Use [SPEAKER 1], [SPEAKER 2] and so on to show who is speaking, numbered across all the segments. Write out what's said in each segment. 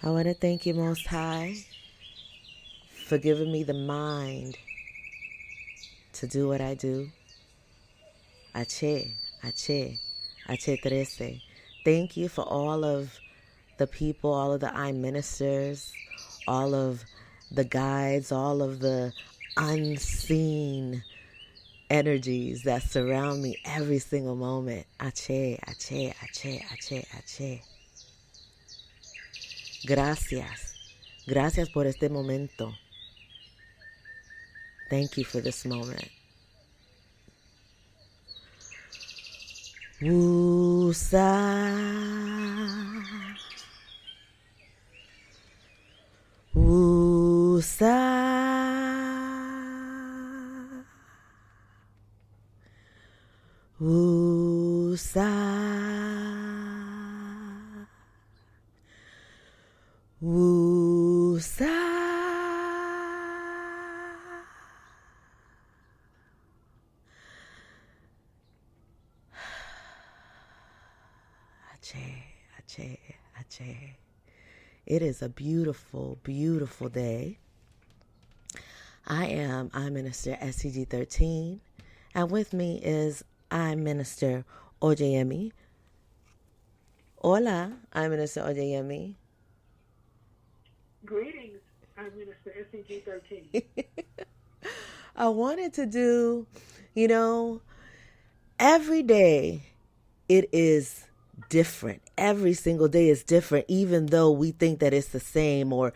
[SPEAKER 1] I want to thank you, Most High, for giving me the mind to do what I do. Ache, Ache, Ache Trece. Thank you for all of the people, all of the I ministers, all of the guides, all of the unseen energies that surround me every single moment. Ache, Ache, Ache, Ache, Ache. Gracias. Gracias por este momento. Thank you for this moment. Woosah. Woosah. Woosah. Woosah. Ache, Ache, Ache. It is a beautiful, beautiful day. I Minister SCG 13, and with me is I Minister Oyeyemi. Hola, I Minister Oyeyemi.
[SPEAKER 2] Greetings, I'm Minister SCG 13.
[SPEAKER 1] I wanted to do, every day it is different. Every single day is different, even though we think that it's the same, or,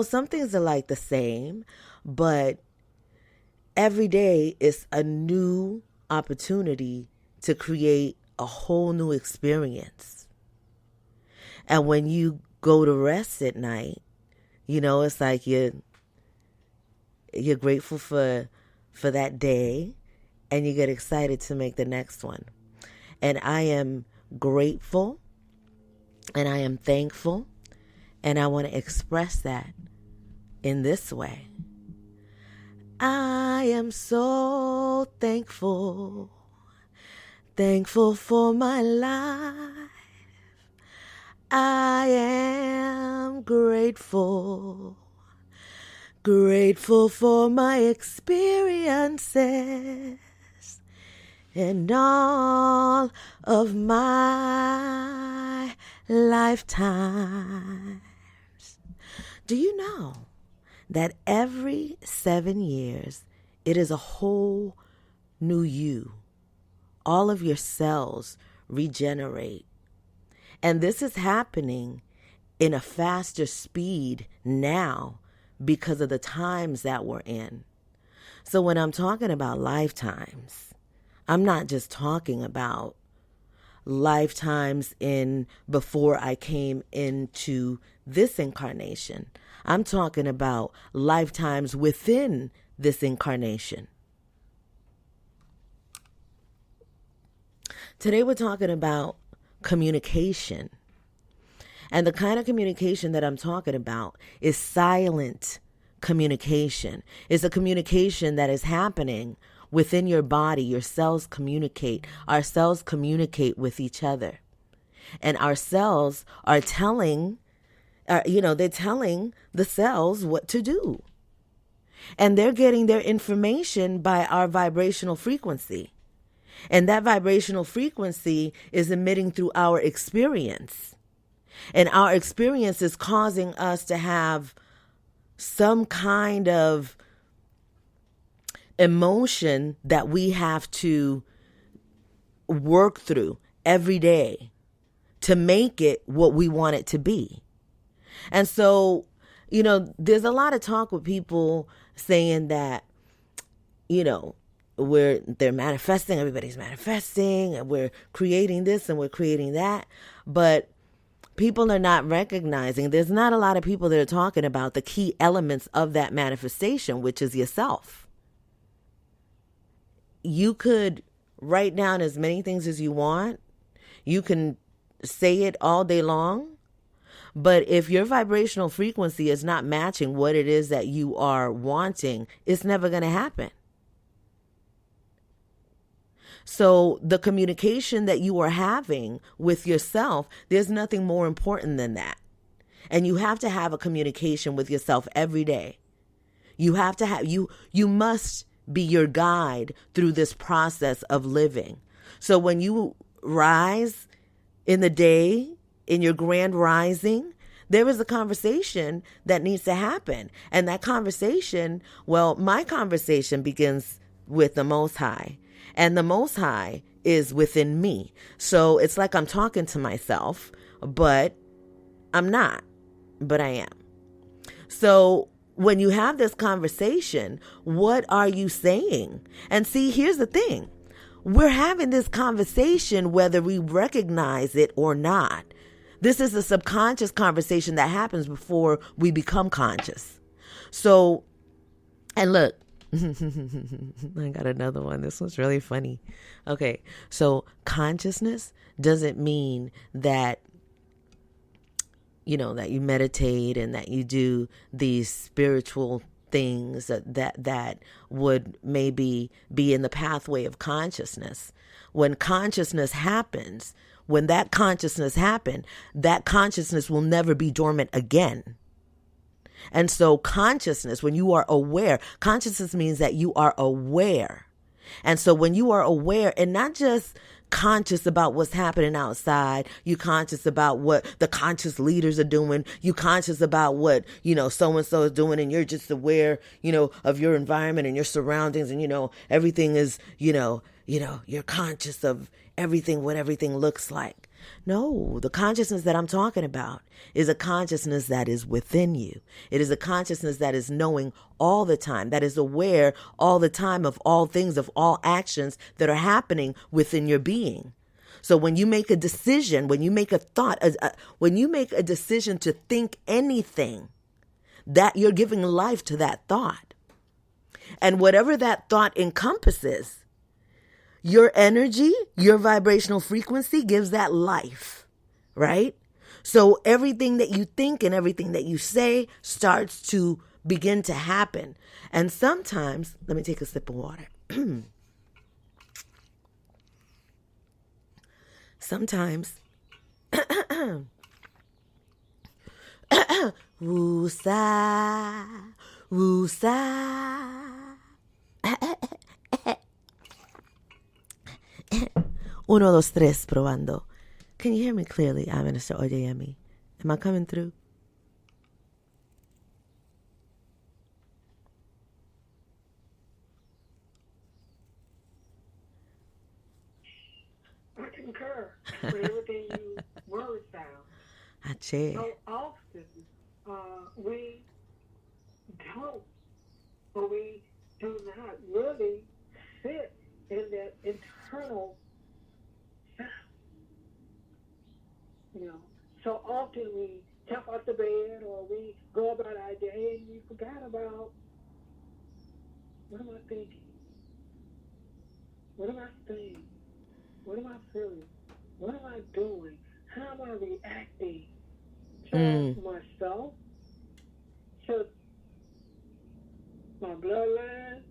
[SPEAKER 1] some things are like the same, but every day is a new opportunity to create a whole new experience. And when you go to rest at night, it's like you're grateful for that day, and you get excited to make the next one. And I am grateful, and I am thankful, and I want to express that in this way. I am so thankful for my life. I am grateful for my experiences and all of my lifetimes. Do you know that every 7 years, it is a whole new you? All of your cells regenerate. And this is happening in a faster speed now because of the times that we're in. So when I'm talking about lifetimes, I'm not just talking about lifetimes in before I came into this incarnation. I'm talking about lifetimes within this incarnation. Today we're talking about communication. And the kind of communication that I'm talking about is silent communication. It's a communication that is happening within your body. Your cells communicate. Our cells communicate with each other. And our cells are telling, they're telling the cells what to do. And they're getting their information by our vibrational frequency. And that vibrational frequency is emitting through our experience. And our experience is causing us to have some kind of emotion that we have to work through every day to make it what we want it to be. And so, there's a lot of talk with people saying that, they're manifesting, everybody's manifesting, and we're creating this and we're creating that. But people are not recognizing, there's not a lot of people that are talking about the key elements of that manifestation, which is yourself. You could write down as many things as you want. You can say it all day long. But if your vibrational frequency is not matching what it is that you are wanting, it's never going to happen. So the communication that you are having with yourself, there's nothing more important than that. And you have to have a communication with yourself every day. You have to have, you must be your guide through this process of living. So when you rise in the day, in your grand rising, there is a conversation that needs to happen. And that conversation, well, my conversation begins with the Most High. And the Most High is within me. So it's like I'm talking to myself, but I'm not, but I am. So when you have this conversation, what are you saying? And see, here's the thing. We're having this conversation whether we recognize it or not. This is a subconscious conversation that happens before we become conscious. So, and look, I got another one. This one's really funny. Okay, so consciousness doesn't mean that, you know, that you meditate and that you do these spiritual things that would maybe be in the pathway of consciousness. When consciousness happens, when that consciousness happened, that consciousness will never be dormant again. And so consciousness, when you are aware, consciousness means that you are aware. And so when you are aware and not just conscious about what's happening outside, you conscious about what the conscious leaders are doing, you conscious about what, you know, so-and-so is doing, and you're just aware, you know, of your environment and your surroundings, and, you know, everything is, you're conscious of everything, what everything looks like. No, the consciousness that I'm talking about is a consciousness that is within you. It is a consciousness that is knowing all the time, that is aware all the time of all things, of all actions that are happening within your being. So when you make a decision, when you make a thought, when you make a decision to think anything, that you're giving life to that thought. And whatever that thought encompasses, your energy, your vibrational frequency gives that life, right? So everything that you think and everything that you say starts to begin to happen. And sometimes, let me take a sip of water. Sometimes, Woosah, Woosah. 1, 2, 3, probando. Can you hear me clearly, Minister Oyeyemi? Am I coming through?
[SPEAKER 2] I concur with everything you word sound.
[SPEAKER 1] Ache.
[SPEAKER 2] So often we don't, or we do not really sit in that internal sound. You know, so often we jump out the bed or we go about our day and we forgot about, what am I thinking? What am I saying? What am I feeling? What am I doing? How am I reacting to myself, to my bloodline,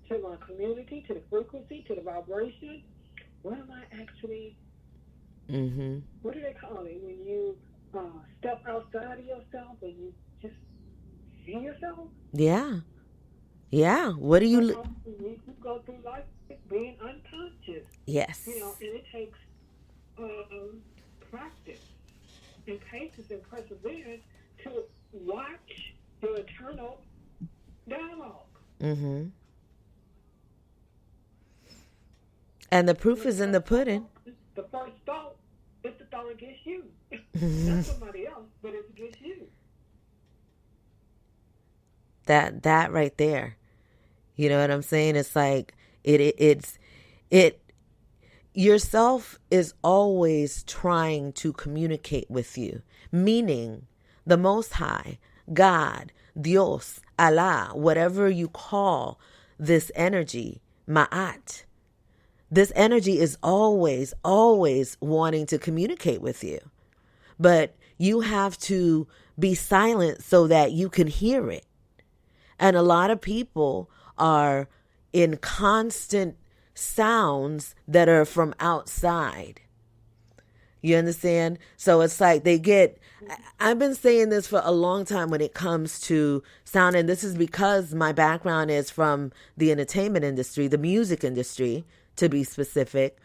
[SPEAKER 2] to my community, to the frequency, to the vibration? What am I actually, what do they call it when you step outside of yourself and you just see yourself?
[SPEAKER 1] Yeah. Yeah. What do you...
[SPEAKER 2] You go through life being unconscious.
[SPEAKER 1] Yes.
[SPEAKER 2] You know, and it takes practice and patience and perseverance to watch your internal dialogue.
[SPEAKER 1] And the proof is in the pudding.
[SPEAKER 2] The first thought is the thought against you. Not somebody else, but it's against you.
[SPEAKER 1] That right there. You know what I'm saying? It's like yourself is always trying to communicate with you, meaning the Most High, God, Dios, Allah, whatever you call this energy, Ma'at. This energy is always, always wanting to communicate with you. But you have to be silent so that you can hear it. And a lot of people are in constant sounds that are from outside. You understand? So it's like I've been saying this for a long time when it comes to sound. And this is because my background is from the entertainment industry, the music industry, to be specific.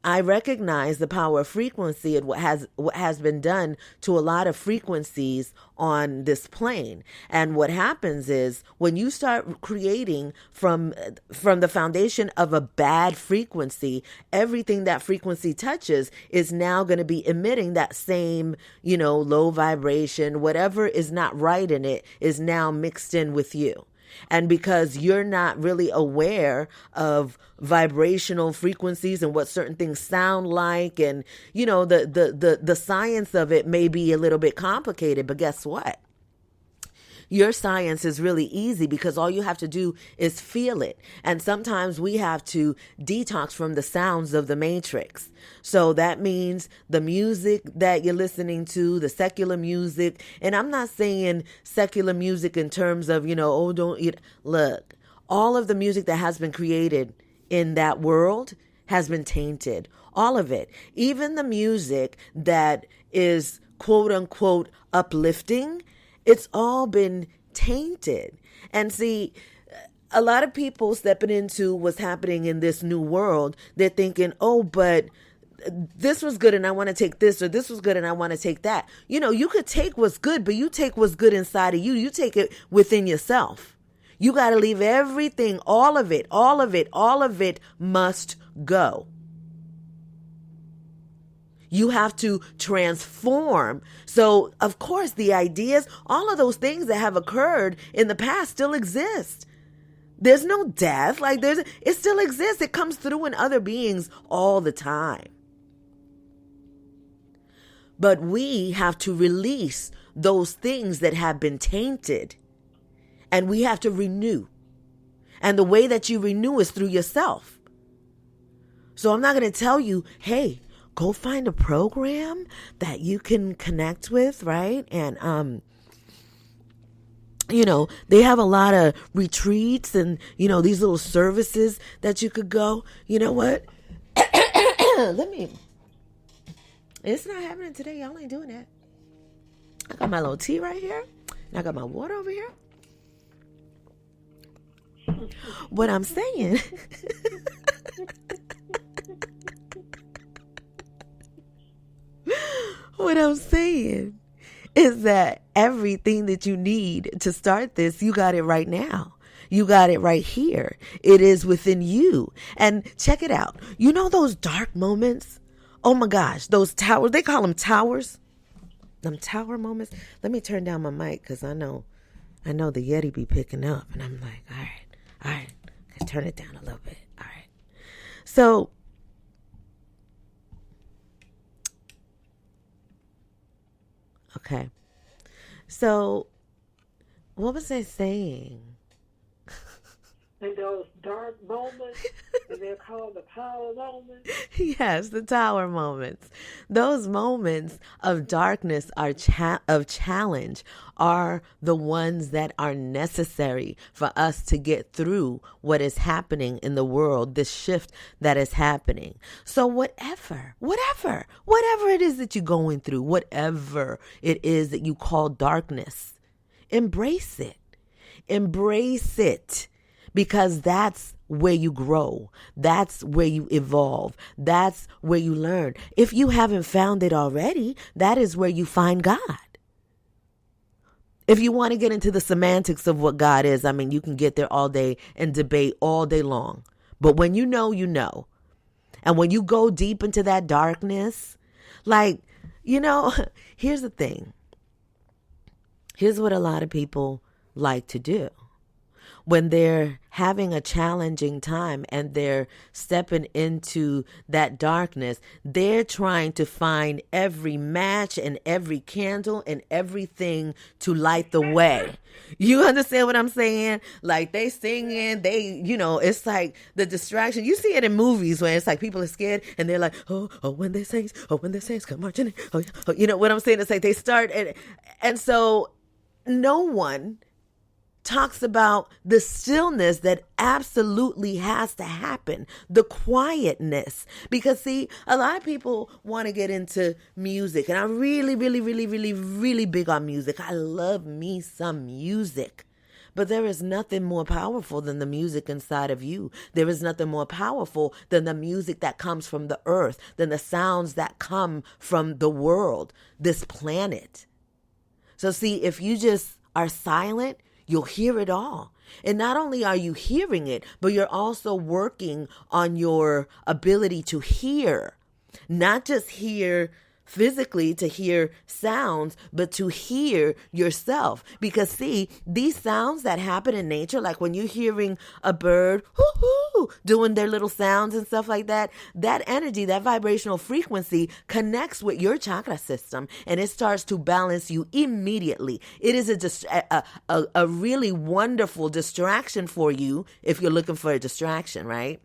[SPEAKER 1] I recognize the power of frequency and what has been done to a lot of frequencies on this plane. And what happens is when you start creating from the foundation of a bad frequency, everything that frequency touches is now going to be emitting that same, low vibration. Whatever is not right in it is now mixed in with you. And because you're not really aware of vibrational frequencies and what certain things sound like, and the science of it may be a little bit complicated, but guess what? Your science is really easy because all you have to do is feel it. And sometimes we have to detox from the sounds of the matrix. So that means the music that you're listening to, the secular music. And I'm not saying secular music in terms of, look, all of the music that has been created in that world has been tainted. All of it. Even the music that is quote unquote uplifting, it's all been tainted. And see, a lot of people stepping into what's happening in this new world, they're thinking, oh, but this was good and I want to take this, or this was good and I want to take that. You could take what's good, but you take what's good inside of you. You take it within yourself. You got to leave everything, all of it must go. You have to transform. So, of course, the ideas, all of those things that have occurred in the past still exist. There's no death. It still exists. It comes through in other beings all the time. But we have to release those things that have been tainted. And we have to renew. And the way that you renew is through yourself. So I'm not going to tell you, hey, go find a program that you can connect with, right? And, they have a lot of retreats and, these little services that you could go. You know what? It's not happening today. Y'all ain't doing that. I got my little tea right here. And I got my water over here. What I'm saying... What I'm saying is that everything that you need to start this, you got it right now. You got it right here. It is within you. And check it out. You know those dark moments? Oh my gosh, those towers. They call them towers. Them tower moments. Let me turn down my mic because I know the Yeti be picking up. And I'm like, all right. Let's turn it down a little bit. All right. So, okay. So, what was I saying?
[SPEAKER 2] And those dark moments, and they're called the power moments.
[SPEAKER 1] Yes, the tower moments. Those moments of darkness of challenge are the ones that are necessary for us to get through what is happening in the world, this shift that is happening. So whatever it is that you're going through, whatever it is that you call darkness, embrace it. Embrace it. Because that's where you grow. That's where you evolve. That's where you learn. If you haven't found it already, that is where you find God. If you want to get into the semantics of what God is, you can get there all day and debate all day long. But when you know, you know. And when you go deep into that darkness, here's the thing. Here's what a lot of people like to do. When they're having a challenging time and they're stepping into that darkness, they're trying to find every match and every candle and everything to light the way. You understand what I'm saying? Like they singing, it's like the distraction. You see it in movies when it's like people are scared and they're like, oh, when they saints come marching in. Oh, you know what I'm saying? It's like they start and so no one talks about the stillness that absolutely has to happen, the quietness. Because see, a lot of people want to get into music, and I'm really, really, really, really, really big on music. I love me some music. But there is nothing more powerful than the music inside of you. There is nothing more powerful than the music that comes from the earth, than the sounds that come from the world, this planet. So see, if you just are silent, you'll hear it all. And not only are you hearing it, but you're also working on your ability to hear. Not just hear physically, to hear sounds, but to hear yourself. Because see, these sounds that happen in nature, like when you're hearing a bird hoo-hoo, doing their little sounds and stuff like that, that energy, that vibrational frequency connects with your chakra system, and it starts to balance you immediately. It is a really wonderful distraction for you if you're looking for a distraction, right?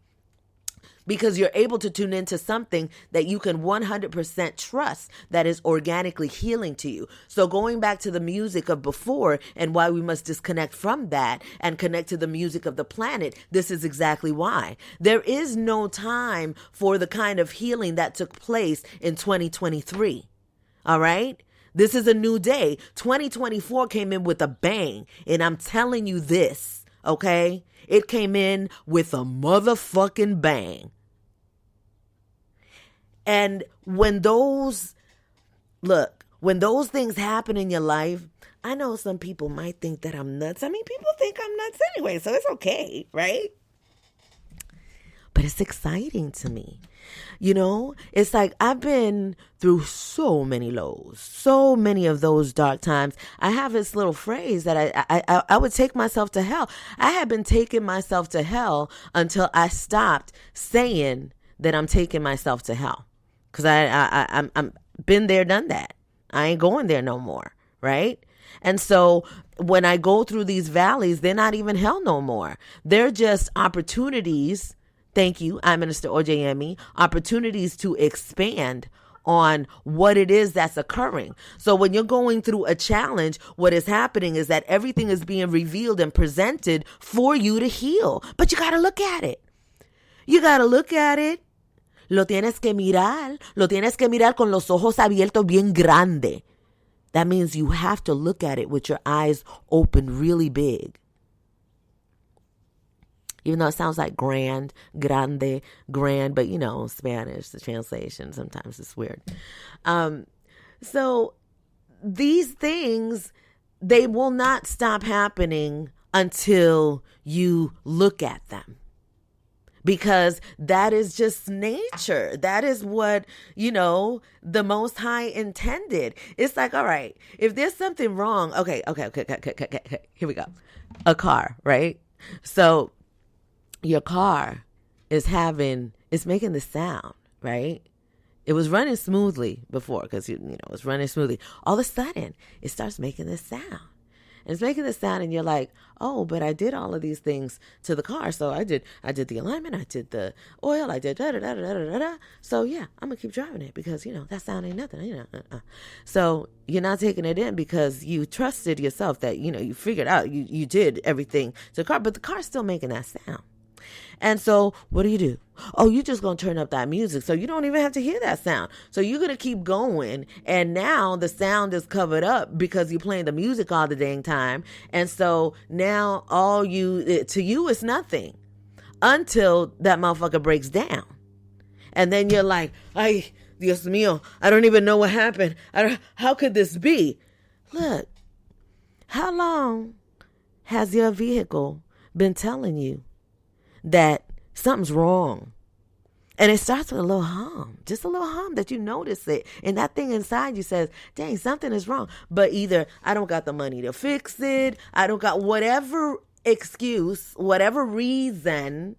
[SPEAKER 1] Because you're able to tune into something that you can 100% trust that is organically healing to you. So going back to the music of before and why we must disconnect from that and connect to the music of the planet, this is exactly why. There is no time for the kind of healing that took place in 2023. All right? This is a new day. 2024 came in with a bang, and I'm telling you this, okay? It came in with a motherfucking bang. And when those things happen in your life, I know some people might think that I'm nuts. I mean, people think I'm nuts anyway, so it's okay, right? But it's exciting to me. You know, it's like I've been through so many lows, so many of those dark times. I have this little phrase that I would take myself to hell. I had been taking myself to hell until I stopped saying that I'm taking myself to hell. Because I'm been there, done that. I ain't going there no more, right? And so when I go through these valleys, they're not even hell no more. They're just opportunities. Thank you, I Minister OJME, opportunities to expand on what it is that's occurring. So when you're going through a challenge, what is happening is that everything is being revealed and presented for you to heal. But you got to look at it. You got to look at it. Lo tienes que mirar con los ojos abiertos bien grande. That means you have to look at it with your eyes open really big. Even though it sounds like grande, but you know, Spanish, the translation, sometimes it's weird. So these things, they will not stop happening until you look at them. Because that is just nature. That is what, you know, the Most High intended. It's like, all right, if there's something wrong, okay. Here we go. A car, right? So your car is making the sound, right? It was running smoothly before because, you know, it was running smoothly. All of a sudden, it starts making this sound. And it's making this sound, and you're like, oh, but I did all of these things to the car. So I did the alignment, I did the oil, I did da-da-da-da-da-da-da. So, yeah, I'm going to keep driving it because, you know, that sound ain't nothing. You know, So you're not taking it in because you trusted yourself that, you know, you figured out you did everything to the car, but the car's still making that sound. And so what do? Oh, you're just going to turn up that music. So you don't even have to hear that sound. So you're going to keep going. And now the sound is covered up because you're playing the music all the dang time. And so now to you is nothing until that motherfucker breaks down. And then you're like, ay, Dios mío, I don't even know what happened. How could this be? Look, how long has your vehicle been telling you that something's wrong? And it starts with a little hum, just a little hum that you notice it. And that thing inside you says, dang, something is wrong. But either I don't got the money to fix it, I don't got whatever excuse, whatever reason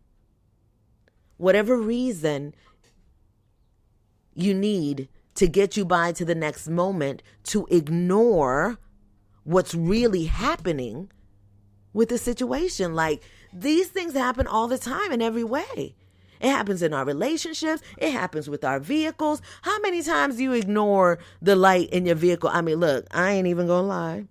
[SPEAKER 1] you need to get you by to the next moment to ignore what's really happening with the situation. Like, these things happen all the time in every way. It happens in our relationships. It happens with our vehicles. How many times do you ignore the light in your vehicle? I mean, look, I ain't even gonna lie.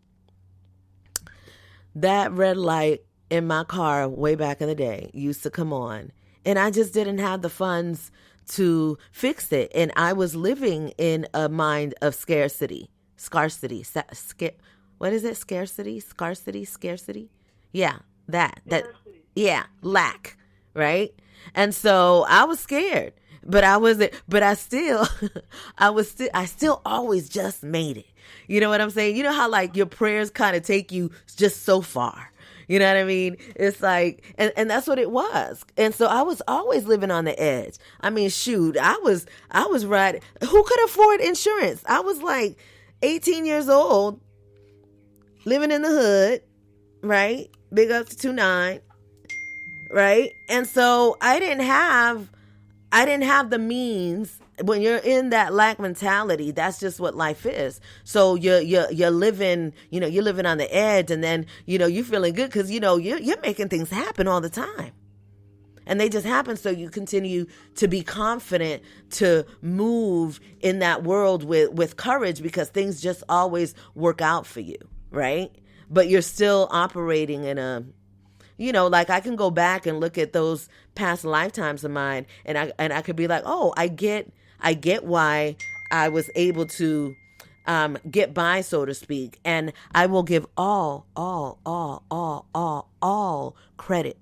[SPEAKER 1] that red light in my car way back in the day used to come on, and I just didn't have the funds to fix it. And I was living in a mind of scarcity. What is it? Scarcity? Yeah, that, yeah, lack, right? And so I was scared, but I still, I still always just made it. You know what I'm saying? You know how like your prayers kind of take you just so far. You know what I mean? It's like, and that's what it was. And so I was always living on the edge. I mean, shoot, I was right. Who could afford insurance? I was like 18 years old, living in the hood, right? Big up to 29, right? And so I didn't have the means. When you're in that lack mentality, that's just what life is. So you're living, you're living on the edge, and then, you're feeling good because, you're making things happen all the time. And they just happen. So you continue to be confident to move in that world with courage, because things just always work out for you, right? But you're still operating in a, like I can go back and look at those past lifetimes of mine, and I could be like, oh, I get why I was able to get by, so to speak. And I will give all credit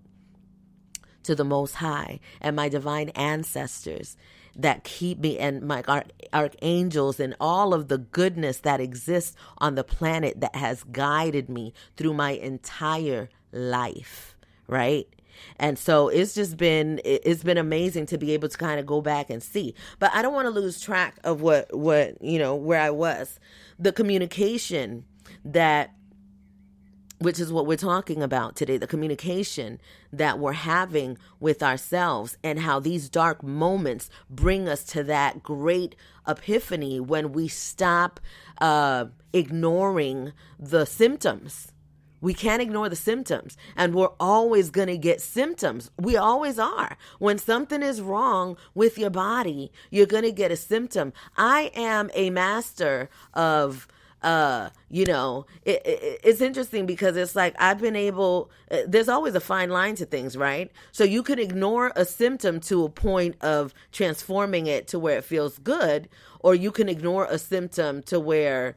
[SPEAKER 1] to the Most High and my divine ancestors that keep me, and my archangels, and all of the goodness that exists on the planet that has guided me through my entire life, right? And so it's been amazing to be able to kind of go back and see. But I don't want to lose track of what where I was. The communication which is what we're talking about today, the communication that we're having with ourselves, and how these dark moments bring us to that great epiphany when we stop ignoring the symptoms. We can't ignore the symptoms, and we're always going to get symptoms. We always are. When something is wrong with your body, you're going to get a symptom. I am a master of, it's interesting because it's like I've been able, there's always a fine line to things, right? So you can ignore a symptom to a point of transforming it to where it feels good, or you can ignore a symptom to where,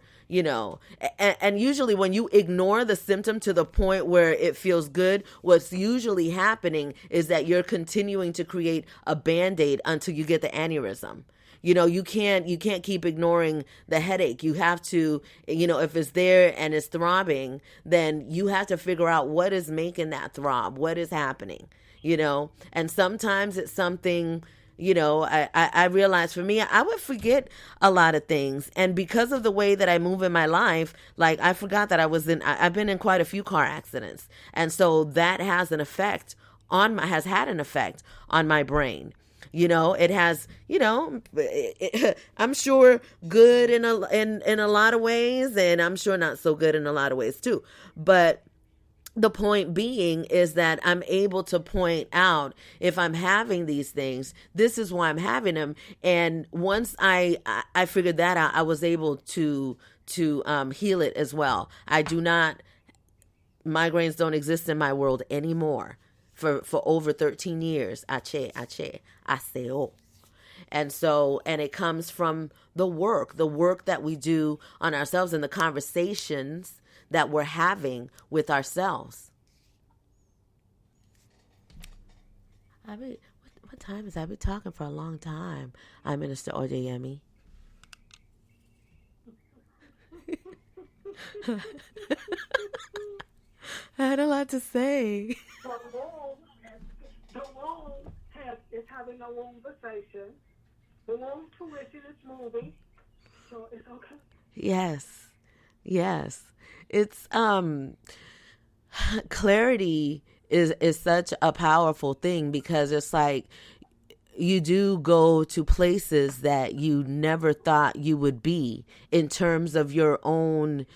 [SPEAKER 1] and usually when you ignore the symptom to the point where it feels good, what's usually happening is that you're continuing to create a Band-Aid until you get the aneurysm. You can't keep ignoring the headache. You have to, if it's there and it's throbbing, then you have to figure out what is making that throb, what is happening, and sometimes it's something. I realized for me, I would forget a lot of things. And because of the way that I move in my life, like I forgot that I've been in quite a few car accidents. And so that has an effect has had an effect on my brain. It has, I'm sure good in a lot of ways, and I'm sure not so good in a lot of ways too. But the point being is that I'm able to point out if I'm having these things, this is why I'm having them. And once I figured that out, I was able to heal it as well. Migraines don't exist in my world anymore for over 13 years. Ache, aseo. And it comes from the work that we do on ourselves and the conversations that we're having with ourselves. What time is that? I've been talking for a long time. I'm Minister Oyeyemi. I had a lot to say.
[SPEAKER 2] The womb is having a wombisation. The womb tuition is moving, so it's okay.
[SPEAKER 1] Yes. It's clarity is such a powerful thing, because it's like you do go to places that you never thought you would be in terms of your own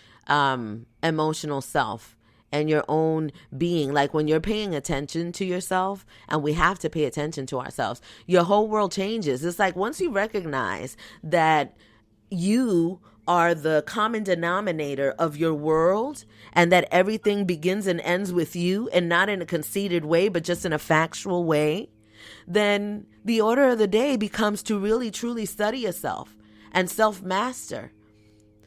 [SPEAKER 1] emotional self and your own being. Like when you're paying attention to yourself, and we have to pay attention to ourselves, your whole world changes. It's like once you recognize that you are the common denominator of your world, and that everything begins and ends with you, and not in a conceited way, but just in a factual way, then the order of the day becomes to really truly study yourself and self-master.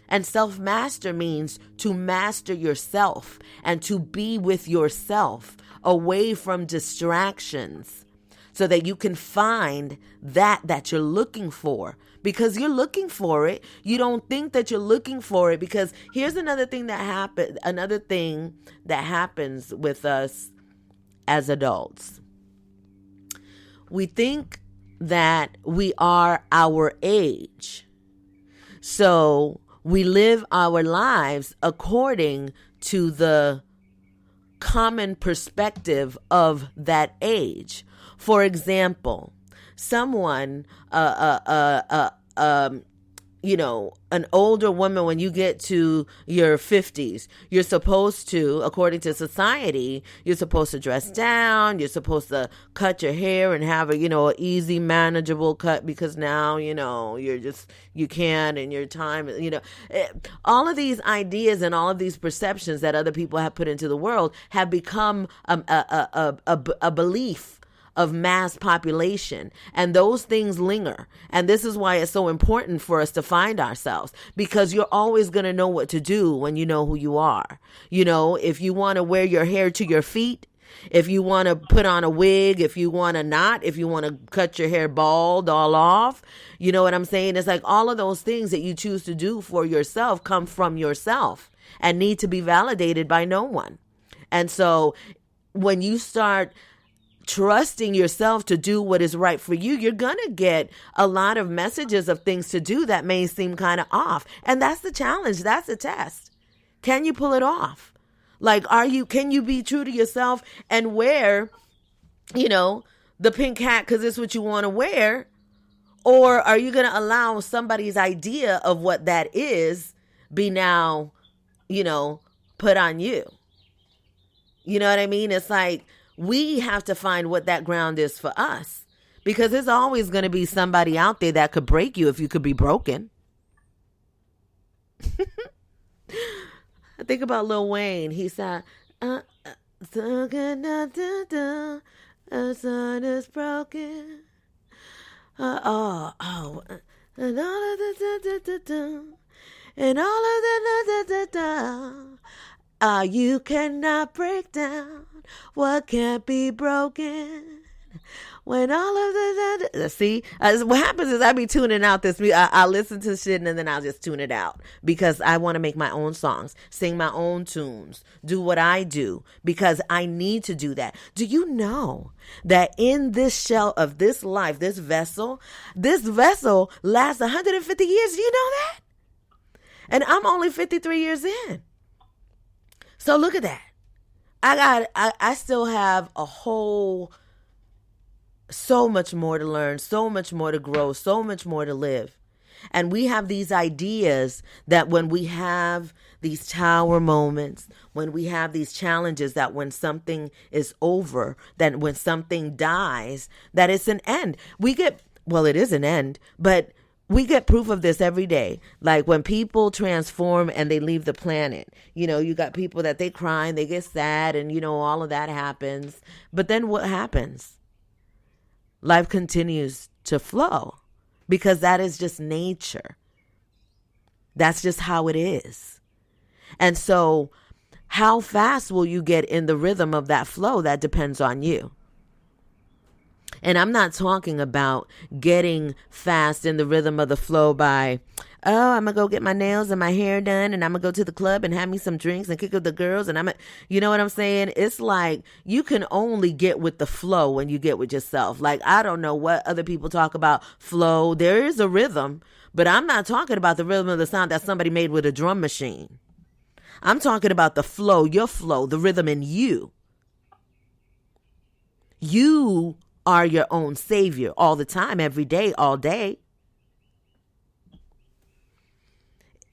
[SPEAKER 1] And self-master means to master yourself and to be with yourself away from distractions so that you can find that you're looking for, because you're looking for it. You don't think that you're looking for it, because here's another thing that happens with us as adults. We think that we are our age. So we live our lives according to the common perspective of that age. For example, someone, an older woman, when you get to your 50s, you're supposed to, according to society, you're supposed to dress down. You're supposed to cut your hair and have a easy, manageable cut, because now, you can, and your time, all of these ideas and all of these perceptions that other people have put into the world have become a belief of mass population, and those things linger. And this is why it's so important for us to find ourselves, because you're always going to know what to do when you know who you are. If you want to wear your hair to your feet, if you want to put on a wig, if you want to not, if you want to cut your hair bald all off, you know what I'm saying? It's like all of those things that you choose to do for yourself come from yourself and need to be validated by no one. And so when you start trusting yourself to do what is right for you, you're going to get a lot of messages of things to do that may seem kind of off. And that's the challenge. That's the test. Can you pull it off? Like, can you be true to yourself and wear, the pink hat because it's what you want to wear? Or are you going to allow somebody's idea of what that is be now, put on you? You know what I mean? It's like, we have to find what that ground is for us, because there's always going to be somebody out there that could break you if you could be broken. I think about Lil Wayne. He said, a sun is broken. And all of the you cannot break down what can't be broken. When all of the see, what happens is I be tuning out this music. I'll listen to shit and then I'll just tune it out, because I want to make my own songs, sing my own tunes, do what I do, because I need to do that. Do you know that in this shell of this life, this vessel lasts 150 years? Do you know that? And I'm only 53 years in. So look at that. I still have so much more to learn, so much more to grow, so much more to live. And we have these ideas that when we have these tower moments, when we have these challenges, that when something is over, that when something dies, that it's an end. It is an end, but we get proof of this every day. Like when people transform and they leave the planet, you got people that they cry and they get sad and, all of that happens. But then what happens? Life continues to flow, because that is just nature. That's just how it is. And so how fast will you get in the rhythm of that flow? That depends on you. And I'm not talking about getting fast in the rhythm of the flow by, I'm going to go get my nails and my hair done, and I'm going to go to the club and have me some drinks and kick with the girls. And you know what I'm saying? It's like you can only get with the flow when you get with yourself. Like, I don't know what other people talk about flow. There is a rhythm, but I'm not talking about the rhythm of the sound that somebody made with a drum machine. I'm talking about the flow, your flow, the rhythm in you. You are your own savior all the time, every day, all day.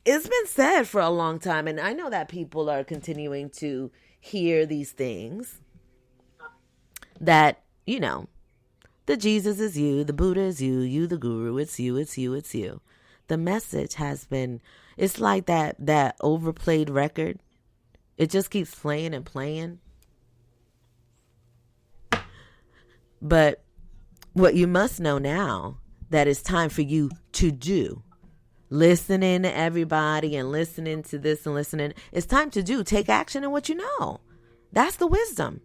[SPEAKER 1] It's been said for a long time, and I know that people are continuing to hear these things, that, the Jesus is you, the Buddha is you, you the guru, it's you, it's you, it's you. The message has been It's like that overplayed record. It just keeps playing and playing. But what you must know now, that it's time for you to do. Listening to everybody and listening to this and listening. It's time to do. Take action in what you know. That's the wisdom.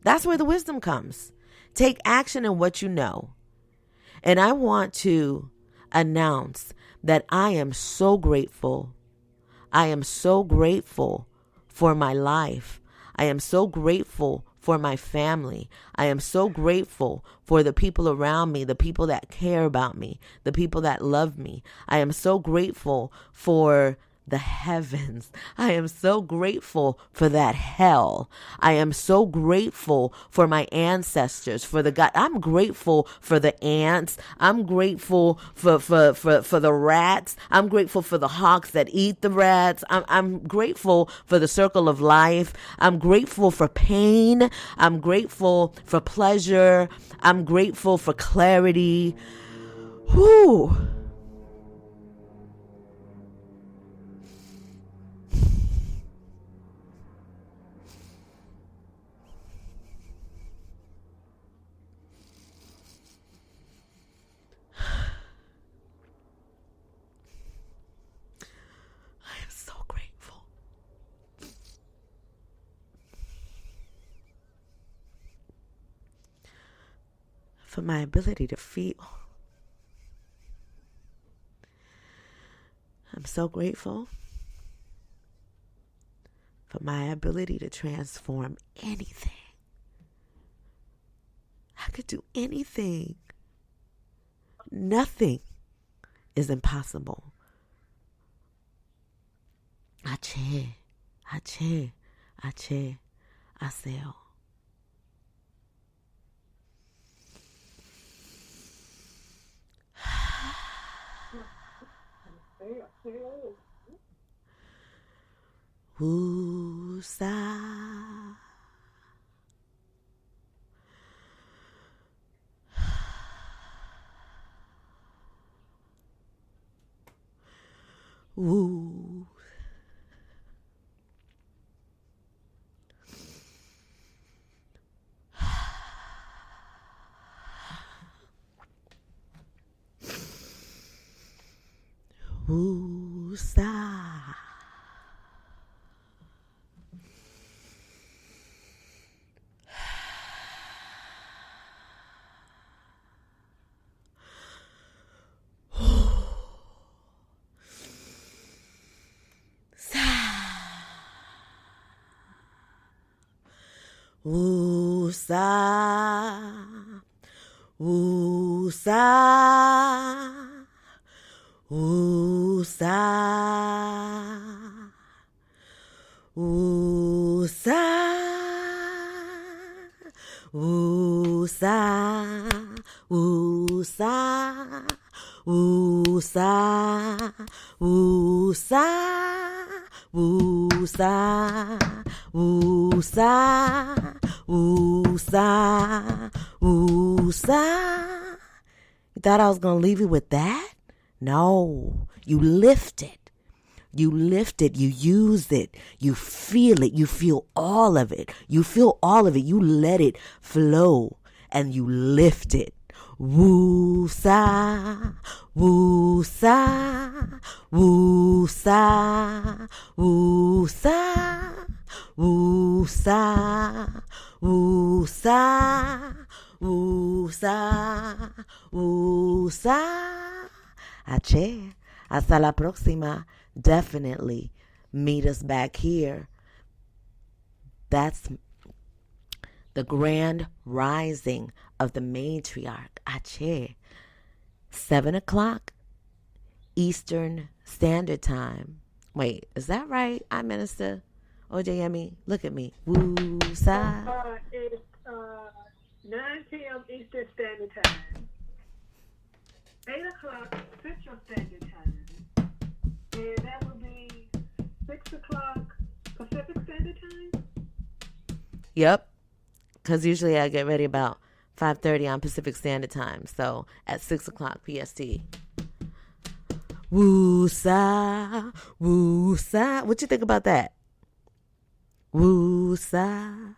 [SPEAKER 1] That's where the wisdom comes. Take action in what you know. And I want to announce that I am so grateful. I am so grateful for my life. I am so grateful for my family. I am so grateful for the people around me, the people that care about me, the people that love me. I am so grateful for the heavens. I am so grateful for that hell. I am so grateful for my ancestors, for the God. I'm grateful for the ants. I'm grateful for the rats. I'm grateful for the hawks that eat the rats. I'm grateful for the circle of life. I'm grateful for pain. I'm grateful for pleasure. I'm grateful for clarity. Whew. For my ability to feel. I'm so grateful for my ability to transform anything. I could do anything. Nothing is impossible. Ache, ache, ache, aseo. Woosah. Woo. Woosah. Woosah, woosah, woosah, woosah, woosah, woosah, woosah, woosah, woosah, woosah, woosah, woosah. You thought I was going to leave you with that? No. You lift it. You lift it. You use it. You feel it. You feel all of it. You feel all of it. You let it flow and you lift it. Woosah, woosah, woosah, woosah, woosah, woosah, woosah, woosah. Ache. Hasta la próxima. Definitely meet us back here. That's the grand rising of the matriarch. Ache. 7 o'clock Eastern Standard Time. Wait, is that right? I Minister OJME. Look at me. Woosah.
[SPEAKER 2] It's 9 p.m. Eastern Standard Time. 8 o'clock Central Standard Time. And that will be 6 o'clock Pacific Standard Time?
[SPEAKER 1] Yep. Because usually I get ready about 5:30 on Pacific Standard Time. So at 6 o'clock PST. Woosah, woosah. What you think about that? Woosah,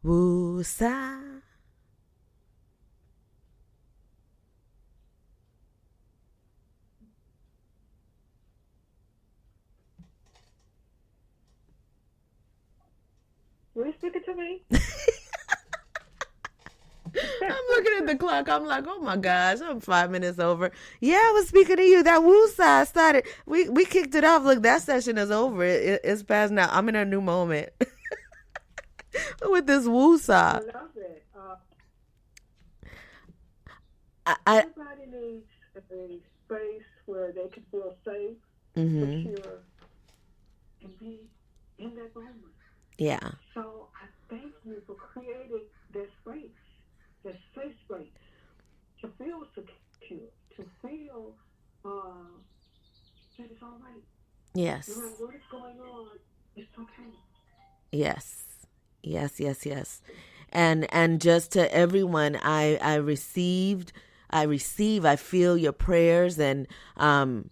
[SPEAKER 1] woosah.
[SPEAKER 2] Were you speaking to me?
[SPEAKER 1] I'm looking at the clock. I'm like, oh my gosh, I'm 5 minutes over. Yeah, I was speaking to you. That woosah started. We kicked it off. Look, that session is over. It's past now. I'm in a new moment with this woosah.
[SPEAKER 2] I love it. Everybody needs a space where they can feel safe, secure, and be in that moment.
[SPEAKER 1] Yeah.
[SPEAKER 2] So I thank you for creating this space, this safe space, to feel secure, to feel that it's all right.
[SPEAKER 1] Yes.
[SPEAKER 2] No matter what is going on, it's okay.
[SPEAKER 1] Yes. Yes, yes, yes. And just to everyone, I feel your prayers, and I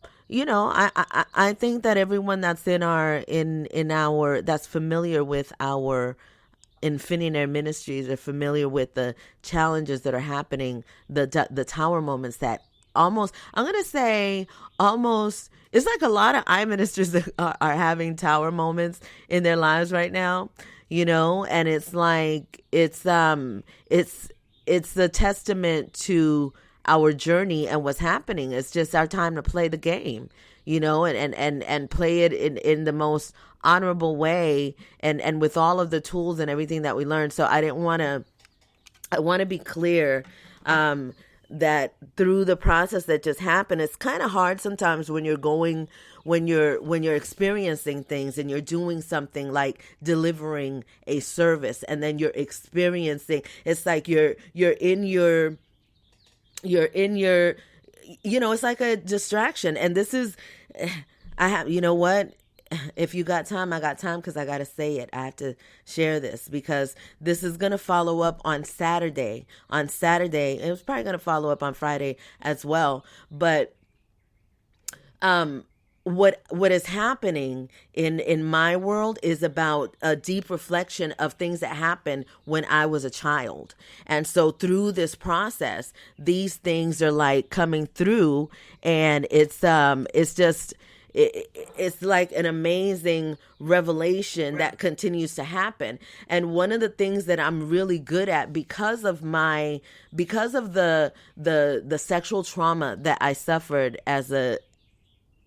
[SPEAKER 1] think that everyone that's in our that's familiar with our Infinity Air Ministries are familiar with the challenges that are happening, the tower moments that almost, I'm going to say almost, it's like a lot of I ministers that are having tower moments in their lives right now, and it's like, it's a testament to our journey and what's happening. It's just our time to play the game, and play it in the most honorable way, and with all of the tools and everything that we learned. So I want to be clear, that through the process that just happened, it's kind of hard sometimes when you're experiencing things and you're doing something like delivering a service, and then you're experiencing, it's like you're in your it's like a distraction. And this is, what, if you got time, I got time, because I got to say it. I have to share this, because this is going to follow up on Saturday. It was probably going to follow up on Friday as well. But what is happening in my world is about a deep reflection of things that happened when I was a child. And so through this process, these things are like coming through, and it's just, it's like an amazing revelation that continues to happen. And one of the things that I'm really good at, because of the sexual trauma that I suffered as a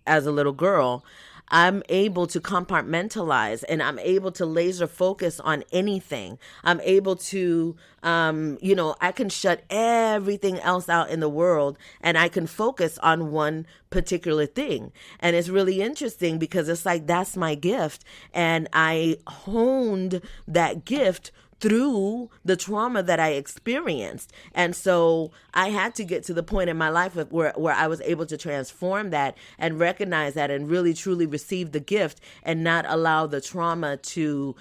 [SPEAKER 1] little girl, I'm able to compartmentalize, and I'm able to laser focus on anything. I'm able to, I can shut everything else out in the world, and I can focus on one particular thing. And it's really interesting, because it's like, that's my gift. And I honed that gift through the trauma that I experienced. And so I had to get to the point in my life where I was able to transform that and recognize that and really truly receive the gift, and not allow the trauma to,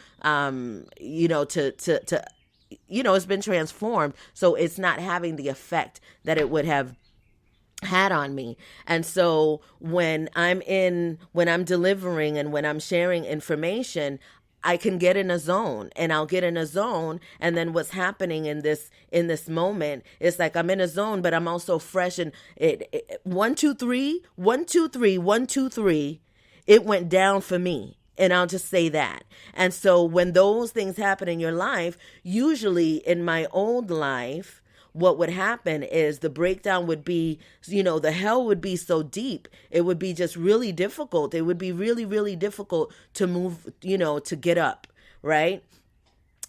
[SPEAKER 1] it's been transformed. So it's not having the effect that it would have had on me. And so when I'm delivering and when I'm sharing information, I can get in a zone, and I'll get in a zone. And then what's happening in this moment, it's like I'm in a zone, but I'm also fresh. And it 1, 2, 3, 1, 2, 3, 1, 2, 3, it went down for me. And I'll just say that. And so when those things happen in your life, usually in my old life, what would happen is the breakdown would be, the hell would be so deep. It would be just really difficult. It would be really, really difficult to move, to get up, right?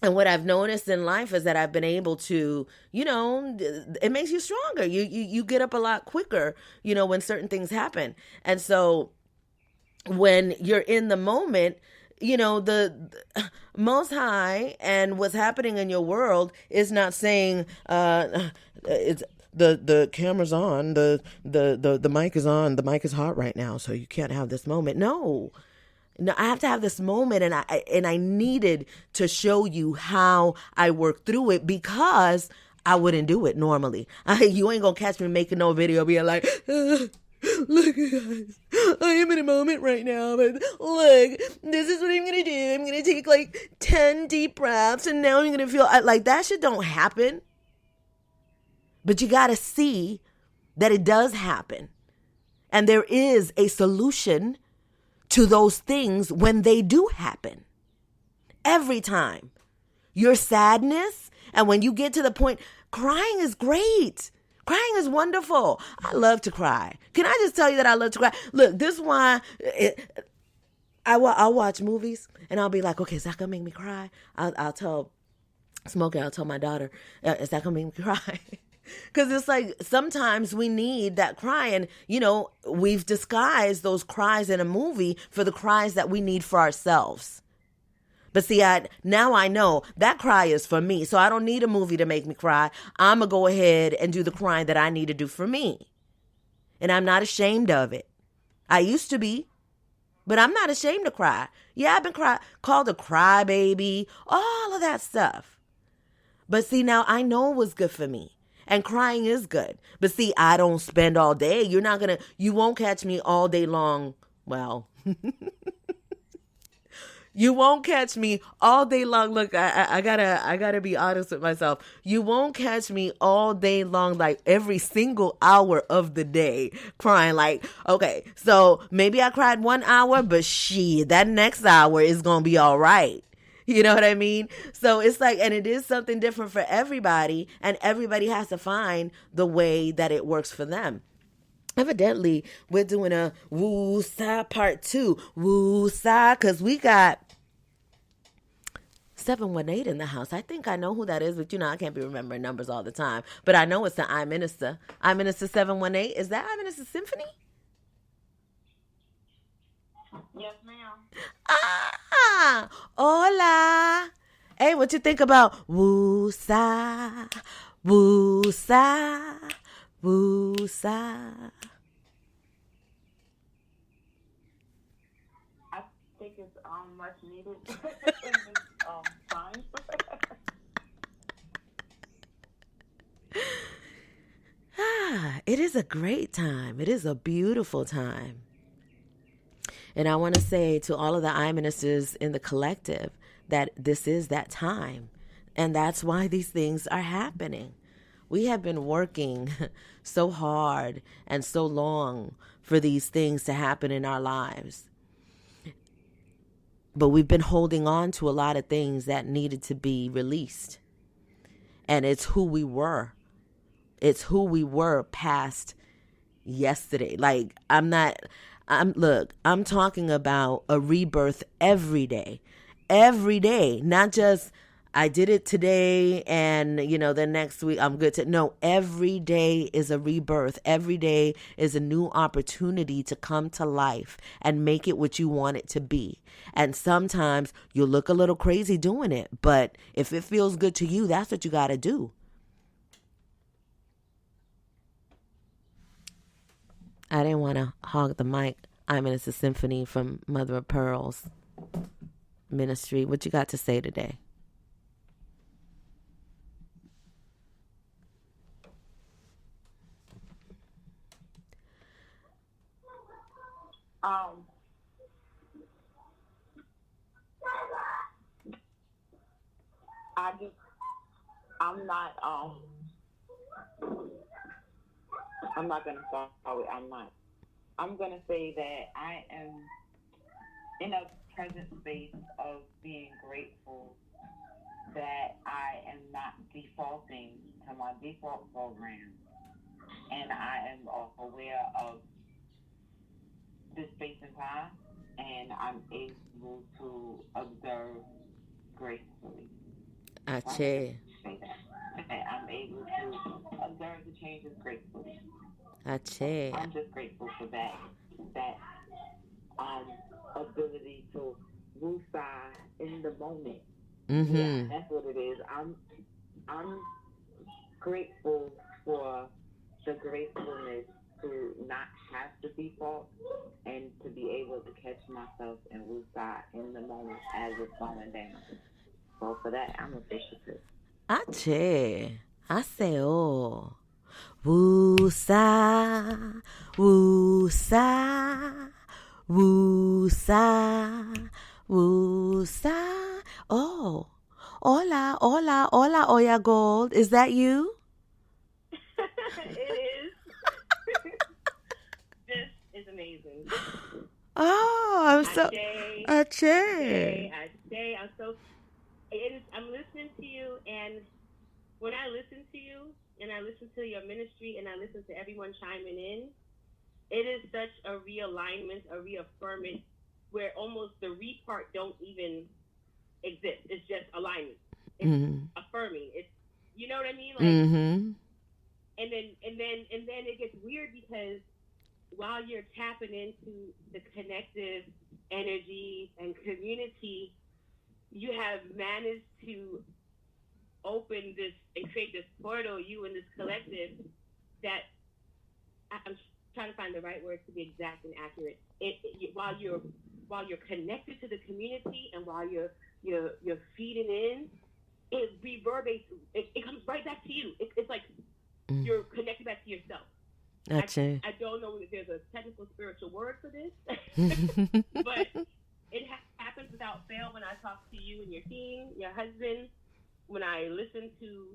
[SPEAKER 1] And what I've noticed in life is that I've been able to, it makes you stronger. You get up a lot quicker, when certain things happen. And so when you're in the moment, the Most High and what's happening in your world is not saying, it's the camera's on, the mic is on, the mic is hot right now, so you can't have this moment. No, I have to have this moment, and I needed to show you how I worked through it, because I wouldn't do it normally. You ain't gonna catch me making no video being like, Look, guys, I am in a moment right now, but look, this is what I'm going to do. I'm going to take like 10 deep breaths, and now I'm going to feel like that shit don't happen. But you got to see that it does happen. And there is a solution to those things when they do happen. Every time. Your sadness, and when you get to the point, crying is great. Crying is wonderful. I love to cry. Can I just tell you that I love to cry? Look, this is why I'll watch movies and I'll be like, okay, is that going to make me cry? I'll tell Smokey, I'll tell my daughter, is that going to make me cry? Because it's like sometimes we need that cry. And, you know, we've disguised those cries in a movie for the cries that we need for ourselves. But see, now I know that cry is for me. So I don't need a movie to make me cry. I'm going to go ahead and do the crying that I need to do for me. And I'm not ashamed of it. I used to be, but I'm not ashamed to cry. Yeah, I've been called a crybaby, all of that stuff. But see, now I know what's good for me. And crying is good. But see, I don't spend all day. You won't catch me all day long. Well, you won't catch me all day long. Look, I gotta be honest with myself. You won't catch me all day long, like every single hour of the day crying. Like, okay, so maybe I cried 1 hour, but that next hour is gonna be all right. You know what I mean? So it's like, and it is something different for everybody, and everybody has to find the way that it works for them. Evidently, we're doing a Woosah part 2. Woosah, because we got 718 in the house. I think I know who that is, but I can't be remembering numbers all the time. But I know it's the I Minister. I Minister 718. Is that I Minister Symphony?
[SPEAKER 2] Yes, ma'am.
[SPEAKER 1] Ah, hola. Hey, what you think about Woosah, Woosah, Woosah?
[SPEAKER 2] I think it's much needed in this time.
[SPEAKER 1] It is a great time. It is a beautiful time. And I want to say to all of the I ministers in the collective that this is that time. And that's why these things are happening. We have been working so hard and so long for these things to happen in our lives. But we've been holding on to a lot of things that needed to be released. And it's who we were. It's who we were past yesterday. Like, I'm talking about a rebirth every day, not just I did it today and, the next week I'm good to, no, every day is a rebirth. Every day is a new opportunity to come to life and make it what you want it to be. And sometimes you'll look a little crazy doing it, but if it feels good to you, that's what you got to do. I didn't want to hog the mic. I'm Minister Symphony from Mother of Pearls Ministry. What you got to say today?
[SPEAKER 2] I'm not gonna start with I'm gonna say that I am in a present space of being grateful that I am not defaulting to my default program, and I am aware of this space and time, and I'm able to observe gracefully.
[SPEAKER 1] Ache.
[SPEAKER 2] Say that I'm able to observe the changes gracefully.
[SPEAKER 1] Ache.
[SPEAKER 2] I'm just grateful for that ability to woosah in the moment.
[SPEAKER 1] Mm-hmm.
[SPEAKER 2] Yeah, that's what it is. I'm grateful for the gracefulness to not have to default and to be able to catch myself and woosah in the moment as it's going down. So for that, I'm appreciative.
[SPEAKER 1] Ache. I say, oh. Woosah, Woosah, woosah, woosah. Oh, hola, hola, hola, Oya Gold. Is that you?
[SPEAKER 3] It is. This is amazing.
[SPEAKER 1] Oh, I'm so.
[SPEAKER 3] Ashe,
[SPEAKER 1] Ache.
[SPEAKER 3] I'm so. I'm listening to you, and when I listen to you, and I listen to your ministry, and I listen to everyone chiming in, it is such a realignment, a reaffirmment, where almost the re part don't even exist. It's just alignment. It's affirming. It's, you know what I mean? Like, and then it gets weird because while you're tapping into the connective energy and community, you have managed to open this and create this portal, you and this collective, that I'm trying to find the right word to be exact and accurate. While you're connected to the community and while you're feeding in, it reverberates. It comes right back to you. It's like you're connected back to yourself. I don't know if there's a technical spiritual word for this, but it happens without fail when I talk to you and your team, your husband, when I listen to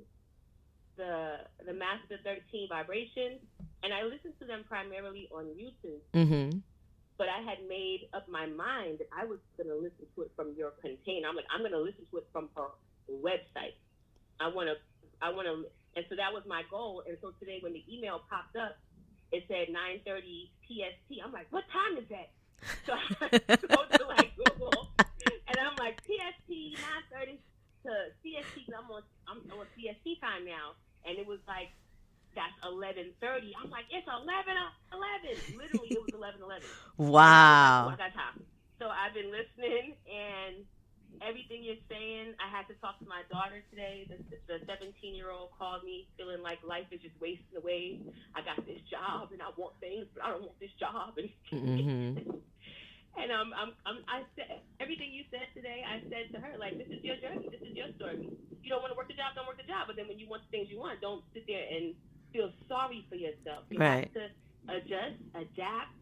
[SPEAKER 3] the Master 13 vibrations, and I listen to them primarily on YouTube. But I had made up my mind that I was going to listen to it from your container. I'm going to listen to it from her website. I want to, and so that was my goal. And so today when the email popped up, it said 9:30 PST. I'm like, what time is that? So I go to like Google, and I'm like, PST 9:30 to CST, because I'm on CST time now, and it was like, that's 11:30. I'm like, it's 11:11. Literally, it was 11:11.
[SPEAKER 1] Wow.
[SPEAKER 3] I got time. So I've been listening, and everything you're saying, I had to talk to my daughter today. The 17-year-old called me feeling like life is just wasting away. I got this job, and I want things, but I don't want this job. And and I said everything you said today. I said to her, like, this is your journey. This is your story. You don't want to work the job, don't work the job. But then when you want the things you want, don't sit there and feel sorry for yourself. You have to adjust, adapt.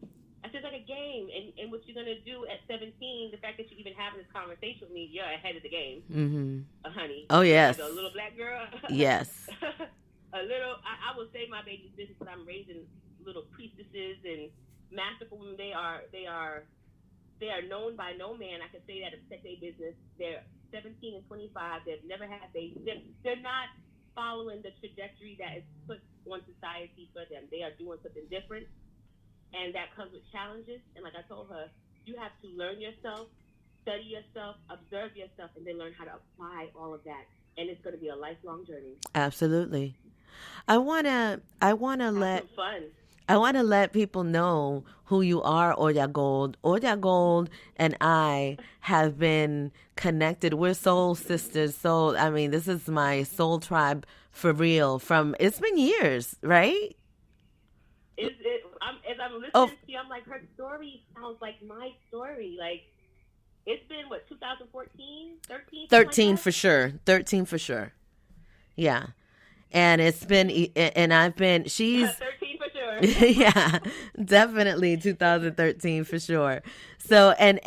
[SPEAKER 3] It's just like a game, and what you're gonna do at 17. The fact that you're even having this conversation with me, you're ahead of the game, honey.
[SPEAKER 1] Oh yes,
[SPEAKER 3] like a little black girl.
[SPEAKER 1] Yes.
[SPEAKER 3] A little. I will say my baby's business, but I'm raising little priestesses and masterful women. They are known by no man. I can say that, protect their business. They're 17 and 25. They've never had babies. They're not following the trajectory that is put on society for them. They are doing something different. And that comes with challenges. And like I told her, you have to learn yourself, study yourself, observe yourself, and then learn how to apply all of that. And it's going to be a lifelong journey.
[SPEAKER 1] Absolutely. I wanna let people know who you are, Oya Gold. Oya Gold and I have been connected. We're soul sisters. So, I mean, this is my soul tribe for real. It's been years, right?
[SPEAKER 3] As I'm listening to you, I'm like, her story sounds like my story. Like, it's been, 2014, 13?
[SPEAKER 1] 13 for sure. 13 for sure. Yeah. And it's been, and I've been, she's
[SPEAKER 3] 13 for sure.
[SPEAKER 1] Yeah, definitely 2013 for sure. So, and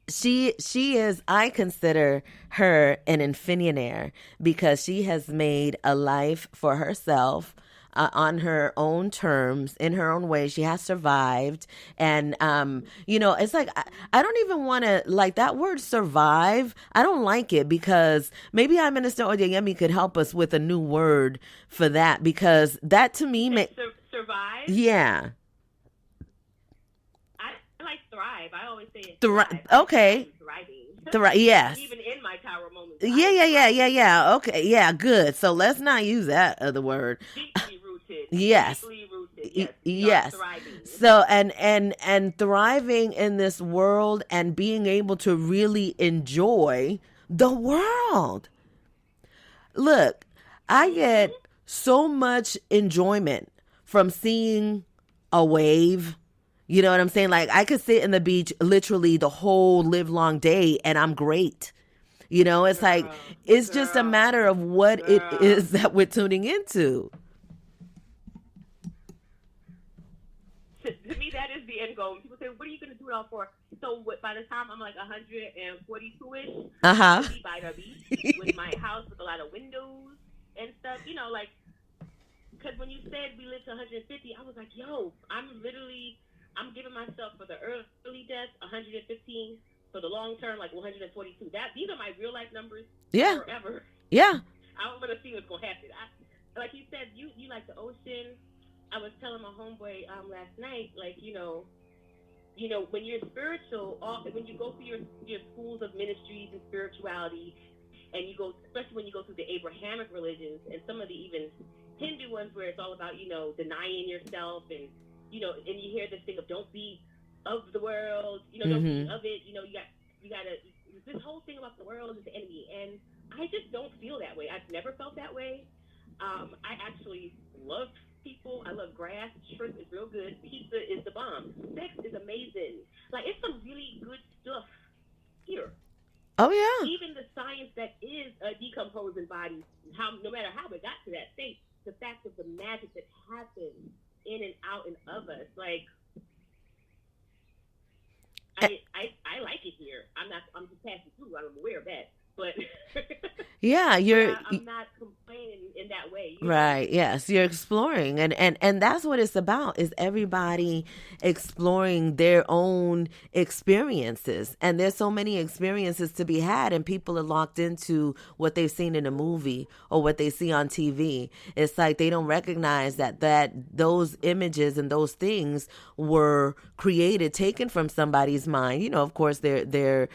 [SPEAKER 1] she is, I consider her an infinianaire because she has made a life for herself on her own terms, in her own way. She has survived. And, it's like, I don't even want to, like, that word survive. I don't like it because maybe our Minister Oyeyemi could help us with a new word for that, because that to me
[SPEAKER 3] survive?
[SPEAKER 1] Yeah.
[SPEAKER 3] I like thrive. I always say
[SPEAKER 1] thrive. Okay.
[SPEAKER 3] Thriving.
[SPEAKER 1] Yes.
[SPEAKER 3] Even in my tower moments.
[SPEAKER 1] Yeah. Okay. Yeah. Good. So let's not use that other word.
[SPEAKER 3] Deeply rooted.
[SPEAKER 1] Yes.
[SPEAKER 3] Deeply rooted.
[SPEAKER 1] Yes.
[SPEAKER 3] Thriving.
[SPEAKER 1] So and thriving in this world and being able to really enjoy the world. Look, I get so much enjoyment from seeing a wave. You know what I'm saying? Like, I could sit in the beach literally the whole live long day and I'm great. You know, it's like, it's just a matter of what it is that we're tuning into.
[SPEAKER 3] To me, that is the end goal. People say, "What are you going to do it all for?" So by the time I'm like 142ish,
[SPEAKER 1] Uh-huh.
[SPEAKER 3] I'll be by the beach with my house with a lot of windows and stuff. You know, like, because when you said we live to 150, I was like, "Yo, I'm giving myself for the early death 115, for the long term like 142. These are my real life numbers
[SPEAKER 1] Yeah.
[SPEAKER 3] forever.
[SPEAKER 1] Yeah.
[SPEAKER 3] I don't want to see what's gonna happen. Like you said, you like the ocean. I was telling my homeboy last night, like, when you're spiritual, when you go through your schools of ministries and spirituality, and you go, especially when you go through the Abrahamic religions and some of the even Hindu ones where it's all about, denying yourself, and and you hear this thing of don't be of the world, don't be of it, you gotta, this whole thing about the world is the enemy, and I just don't feel that way. I've never felt that way. I actually love people. I love grass. Shrimp is real good. Pizza is the bomb. Sex is amazing. Like, it's some really good stuff here.
[SPEAKER 1] Oh, yeah.
[SPEAKER 3] Even the science that is a decomposing body, no matter how it got to that state, the fact of the magic that happens in and out and of us, like, I like it here. I'm just passing through. I'm aware of that. But
[SPEAKER 1] yeah,
[SPEAKER 3] I'm not complaining in that way.
[SPEAKER 1] Right. Yes, you're exploring, and that's what it's about. Is everybody exploring their own experiences, and there's so many experiences to be had, and people are locked into what they've seen in a movie or what they see on TV. It's like they don't recognize that those images and those things were created, taken from somebody's mind. Of course, they're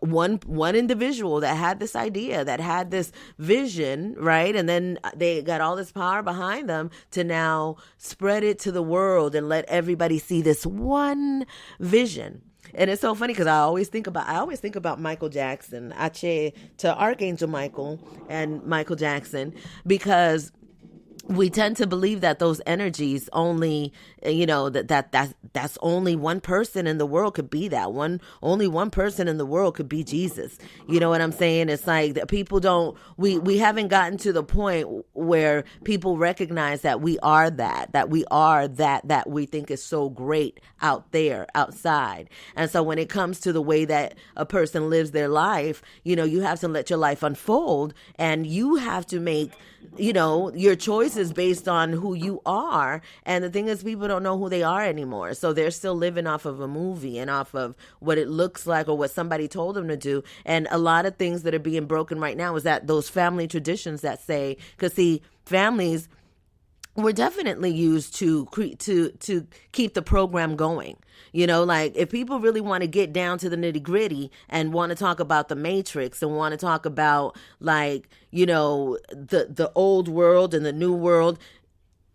[SPEAKER 1] one individual that had this idea, that had this vision, right? And then they got all this power behind them to now spread it to the world and let everybody see this one vision. And it's so funny because I always think about Michael Jackson, Ache to Archangel Michael and Michael Jackson, because we tend to believe that those energies only, that's only one person in the world could be that one. Only one person in the world could be Jesus. You know what I'm saying? It's like that people don't, we haven't gotten to the point where people recognize that we are that we think is so great out there, outside. And so when it comes to the way that a person lives their life, you have to let your life unfold, and you have to make, your choices based on who you are. And the thing is, people don't know who they are anymore. So they're still living off of a movie and off of what it looks like or what somebody told them to do. And a lot of things that are being broken right now is that those family traditions that say, because see, families were definitely used to keep the program going. Like if people really want to get down to the nitty gritty and want to talk about the Matrix and want to talk about like, the old world and the new world,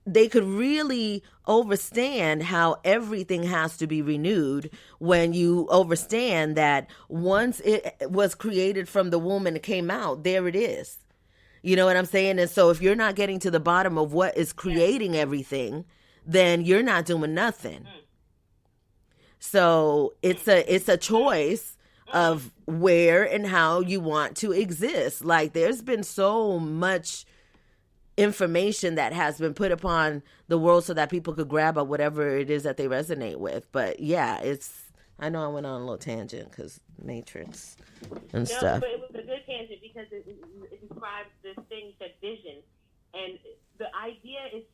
[SPEAKER 1] they could really understand how everything has to be renewed when you understand that once it was created from the womb and it came out, there it is. You know what I'm saying? And so if you're not getting to the bottom of what is creating everything, then you're not doing nothing. So it's a choice of where and how you want to exist. Like there's been so much information that has been put upon the world so that people could grab at whatever it is that they resonate with. But yeah, I know I went on a little tangent because Matrix and stuff.
[SPEAKER 3] But it was a good tangent because it describes this thing, that vision. And the idea is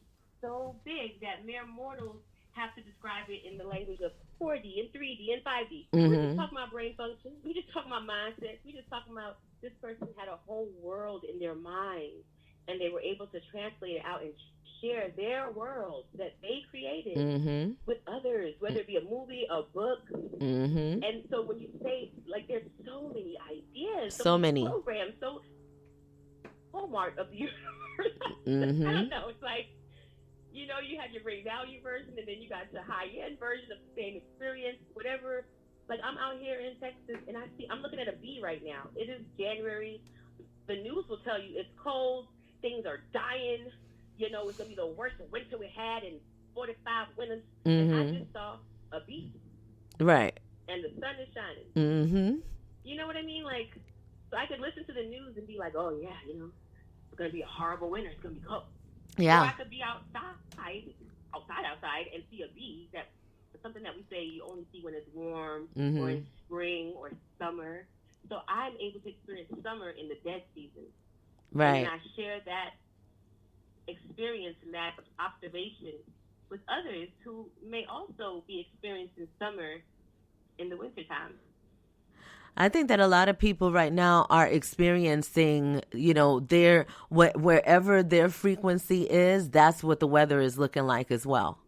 [SPEAKER 3] so big that mere mortals have to describe it in the language of 4D and 3D and 5D. We're just talking about brain function. We're just talking about mindset. We're just talking about this person had a whole world in their mind, and they were able to translate it out and share their world that they created with others, whether it be a movie, a book. And so when you say, like, there's so many ideas, so many programs, so Walmart of the universe. I don't know. It's like, you have your great value version, and then you got the high-end version of the same experience, whatever. Like, I'm out here in Texas, and I'm looking at a bee right now. It is January. The news will tell you it's cold. Things are dying. It's going to be the worst winter we had in 45 winters. And I just saw a bee.
[SPEAKER 1] Right.
[SPEAKER 3] And the sun is shining. You know what I mean? Like, so I could listen to the news and be like, oh, yeah, it's going to be a horrible winter. It's going to be cold.
[SPEAKER 1] Yeah.
[SPEAKER 3] Or I could be outside outside and see a bee, that's something that we say you only see when it's warm
[SPEAKER 1] Mm-hmm.
[SPEAKER 3] or in spring or summer. So I'm able to experience summer in the dead season.
[SPEAKER 1] Right.
[SPEAKER 3] And I share that experience and that observation with others who may also be experiencing summer in the wintertime.
[SPEAKER 1] I think that a lot of people right now are experiencing, their wherever their frequency is, that's what the weather is looking like as well.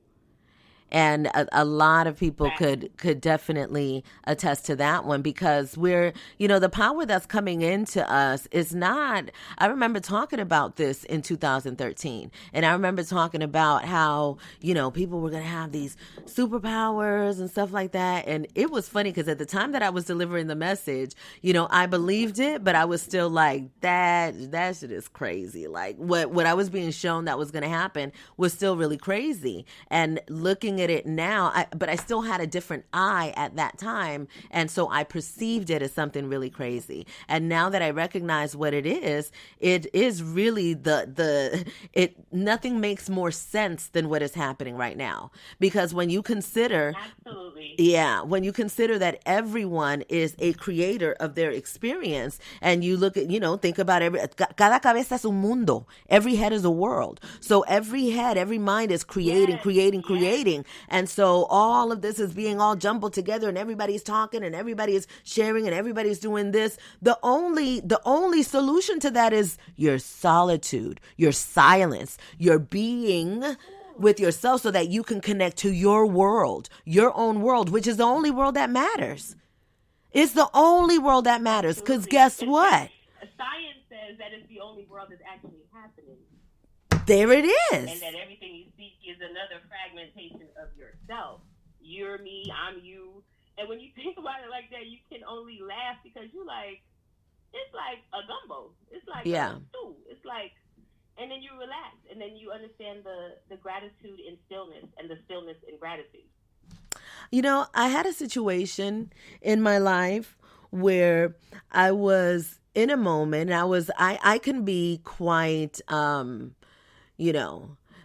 [SPEAKER 1] And a lot of people could definitely attest to that one, because we're, the power that's coming into us is not, I remember talking about this in 2013. And I remember talking about how, people were going to have these superpowers and stuff like that. And it was funny because at the time that I was delivering the message, I believed it, but I was still like, that shit is crazy. Like what I was being shown that was going to happen was still really crazy. And looking at it now, but I still had a different eye at that time, and so I perceived it as something really crazy. And now that I recognize what it is really nothing makes more sense than what is happening right now. Because when you consider,
[SPEAKER 3] absolutely,
[SPEAKER 1] when you consider that everyone is a creator of their experience, and you look at, think about cada cabeza es un mundo. Every head is a world. So every head, every mind is creating. And so all of this is being all jumbled together, and everybody's talking and everybody's sharing and everybody's doing this. The only solution to that is your solitude, your silence, your being with yourself, so that you can connect to your world, your own world, which is the only world that matters. It's the only world that matters, because guess what?
[SPEAKER 3] Science says that it's the only world that's actually happening.
[SPEAKER 1] There it is.
[SPEAKER 3] And that everything you see is another fragmentation of yourself. You're me, I'm you. And when you think about it like that, you can only laugh, because you're like, it's like a gumbo. It's like a stew. It's like, and then you relax, and then you understand the gratitude in stillness, and the stillness in gratitude.
[SPEAKER 1] I had a situation in my life where I was in a moment, I can be quite,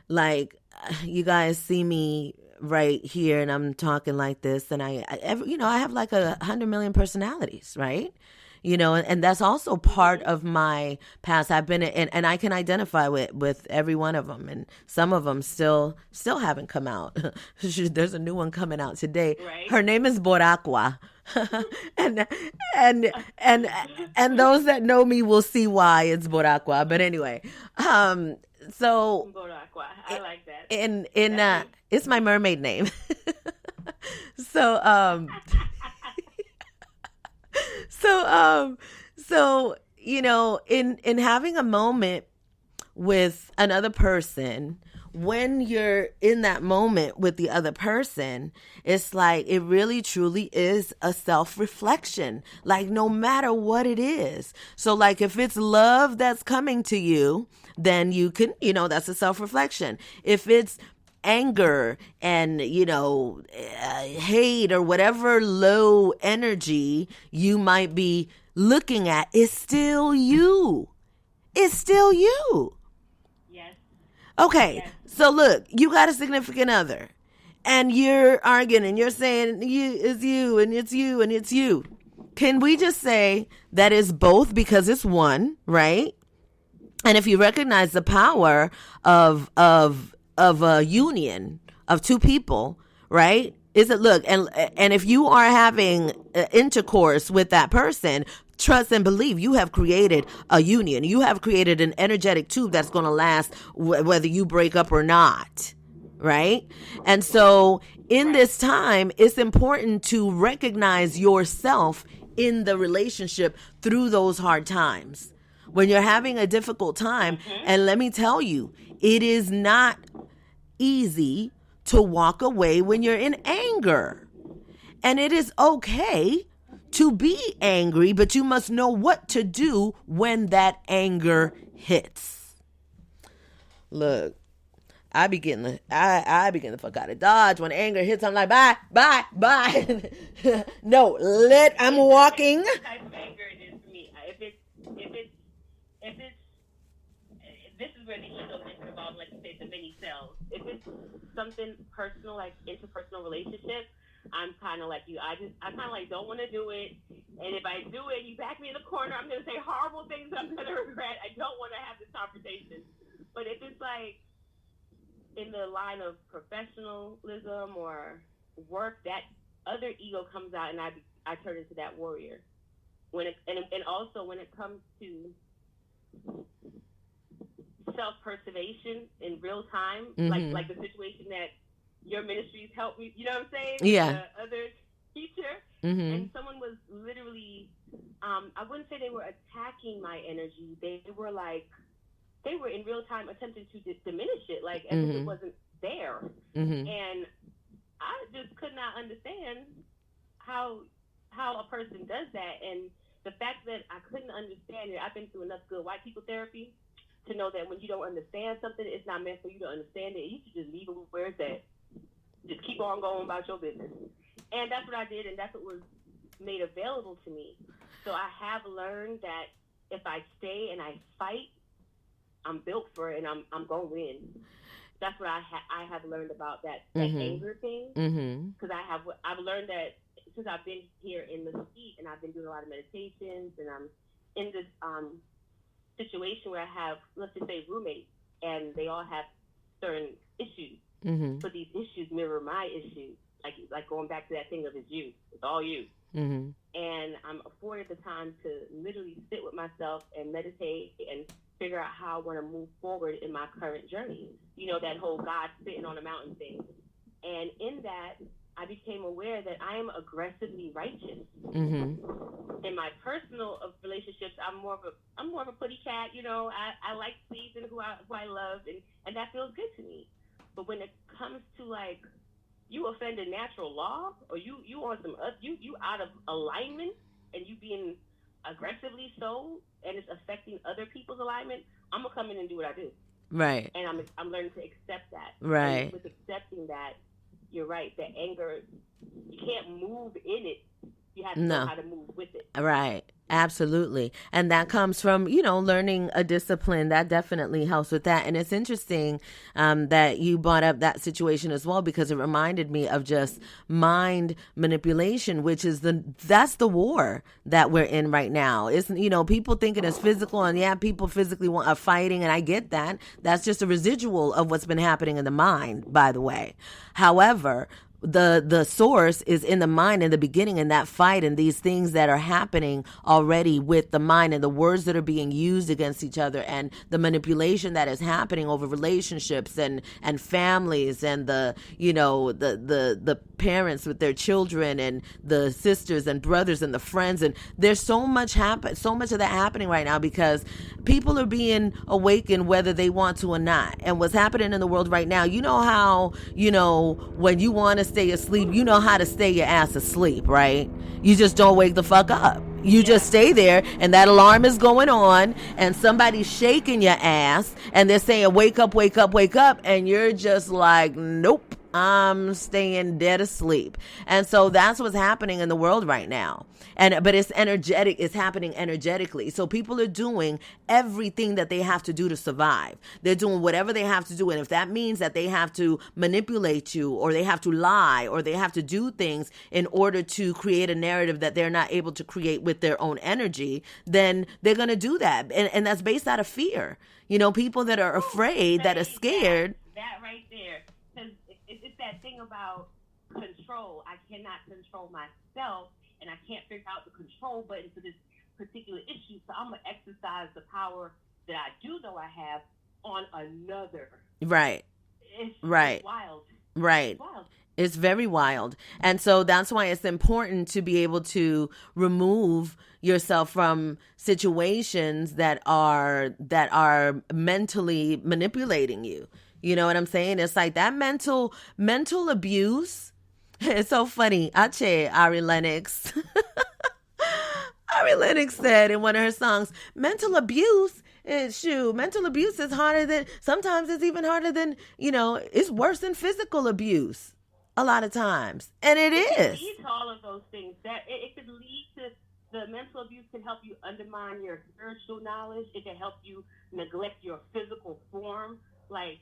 [SPEAKER 1] like, you guys see me right here and I'm talking like this, and I have like 100 million personalities, right? And that's also part of my past. I've been in, and I can identify with every one of them, and some of them still haven't come out. There's a new one coming out today. Right. Her name is Boracua. and those that know me will see why it's Boracua. But anyway, so
[SPEAKER 3] Boracua, I like that.
[SPEAKER 1] It's my mermaid name. So in having a moment with another person, when you're in that moment with the other person, it's like, it really truly is a self-reflection, like no matter what it is. So like if it's love that's coming to you, then you can, that's a self-reflection. If it's anger and, hate or whatever low energy you might be looking at, it's still you. It's still you.
[SPEAKER 3] Yes.
[SPEAKER 1] Okay.
[SPEAKER 3] Yes.
[SPEAKER 1] So look, you got a significant other and you're arguing and you're saying it's you and it's you and it's you. Can we just say that it's both, because it's one, right? And if you recognize the power of a union of two people, right? Is it, look, and if you are having intercourse with that person, trust and believe you have created a union. You have created an energetic tube that's going to last whether you break up or not, right? And so in this time, it's important to recognize yourself in the relationship through those hard times. When you're having a difficult time, and let me tell you, it is not easy to walk away when you're in anger. And it is okay to be angry, but you must know what to do when that anger hits. Look, I be getting the fuck out of Dodge when anger hits. I'm like, bye. No, I'm walking.
[SPEAKER 3] Type of anger it is for me. If it's this is where the ego gets involved, like you said, the many cells. If it's something personal, like interpersonal relationships, I'm kind of like you. I kind of like don't want to do it. And if I do it, you back me in the corner, I'm going to say horrible things I'm going to regret. I don't want to have this conversation. But if it's like in the line of professionalism or work, that other ego comes out and I turn into that warrior. And also when it comes to self-preservation in real time, like the situation that your ministries helped me, you know what I'm saying?
[SPEAKER 1] Yeah.
[SPEAKER 3] The other teacher. And someone was literally, I wouldn't say they were attacking my energy. They were in real time attempting to diminish it, like as if it wasn't there. And I just could not understand how a person does that. And the fact that I couldn't understand it, I've been through enough good white people therapy to know that when you don't understand something, it's not meant for you to understand it. You should just leave it where it's at. Just keep on going about your business. And that's what I did, and that's what was made available to me. So I have learned that if I stay and I fight, I'm built for it, and I'm going to win. That's what I have learned about that anger thing. Because I've learned that since I've been here in the seat, and I've been doing a lot of meditations, and I'm in this situation where I have, let's just say, roommates, and they all have certain issues. But these issues mirror my issues. Like going back to that thing of it's you. It's all you. And I'm afforded the time to literally sit with myself and meditate and figure out how I want to move forward in my current journey. You know, that whole God sitting on a mountain thing. And in that, I became aware that I am aggressively righteous. In my personal relationships, I'm more of a putty cat. You know, I like pleasing who I love, and that feels good to me. But when it comes to like you offend a natural law, or you on some you out of alignment, and you being aggressively so, and it's affecting other people's alignment, I'm gonna come in and do what I do.
[SPEAKER 1] Right.
[SPEAKER 3] And I'm learning to accept that.
[SPEAKER 1] Right.
[SPEAKER 3] And with accepting that, you're right. The anger, you can't move in it. You have to know how to move with it.
[SPEAKER 1] Right. Absolutely. And that comes from, learning a discipline. That definitely helps with that. And it's interesting that you brought up that situation as well, because it reminded me of just mind manipulation, which is that's the war that we're in right now. Isn't, people thinking it's physical, and people physically are fighting. And I get that. That's just a residual of what's been happening in the mind, by the way. However, the source is in the mind in the beginning, in that fight, and these things that are happening already with the mind, and the words that are being used against each other, and the manipulation that is happening over relationships and families, and the parents with their children, and the sisters and brothers and the friends. And there's so much of that happening right now, because people are being awakened whether they want to or not. And what's happening in the world right now, how when you want to stay asleep, you know how to stay your ass asleep, right? You just don't wake the fuck up. You just stay there, and that alarm is going on, and somebody's shaking your ass, and they're saying, wake up, wake up, wake up. And you're just like, nope, I'm staying dead asleep. And so that's what's happening in the world right now. But it's energetic. It's happening energetically. So people are doing everything that they have to do to survive. They're doing whatever they have to do. And if that means that they have to manipulate you, or they have to lie, or they have to do things in order to create a narrative that they're not able to create with their own energy, then they're going to do that. And that's based out of fear. People that are afraid, that are scared.
[SPEAKER 3] That right there. Because it's that thing about control. I cannot control myself, and I can't figure out the control button for this particular issue. So I'm going to exercise the power that I do know I have on another.
[SPEAKER 1] Right.
[SPEAKER 3] It's wild.
[SPEAKER 1] Right.
[SPEAKER 3] It's wild.
[SPEAKER 1] It's very wild. And so that's why it's important to be able to remove yourself from situations that are mentally manipulating you. You know what I'm saying? It's like that mental abuse. It's so funny. Ache, Ari Lennox. Ari Lennox said in one of her songs, mental abuse is harder than, sometimes it's even harder than, it's worse than physical abuse a lot of times. And it is.
[SPEAKER 3] It leads to all of those things. That it could lead to the mental abuse can help you undermine your spiritual knowledge. It can help you neglect your physical form. Like,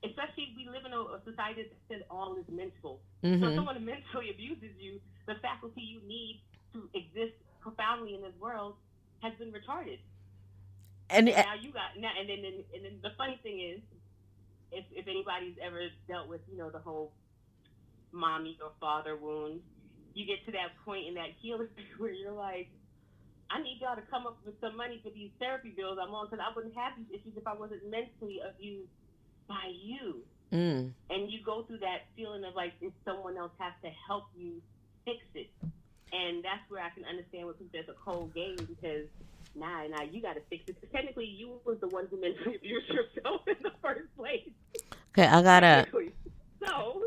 [SPEAKER 3] especially we live in a society that says all is mental. So if someone mentally abuses you, the faculty you need to exist profoundly in this world has been retarded. And now you got and then the funny thing is, if anybody's ever dealt with the whole mommy or father wound, you get to that point in that healing where you're like, I need y'all to come up with some money for these therapy bills I'm on, because I wouldn't have these issues if I wasn't mentally abused by you. And you go through that feeling of like, if someone else has to help you fix it. And that's where I can understand what people say it's a cold game, because nah, you got to fix it. Technically, you was the one who mentally abused yourself in the first place.
[SPEAKER 1] Okay, I gotta.
[SPEAKER 3] So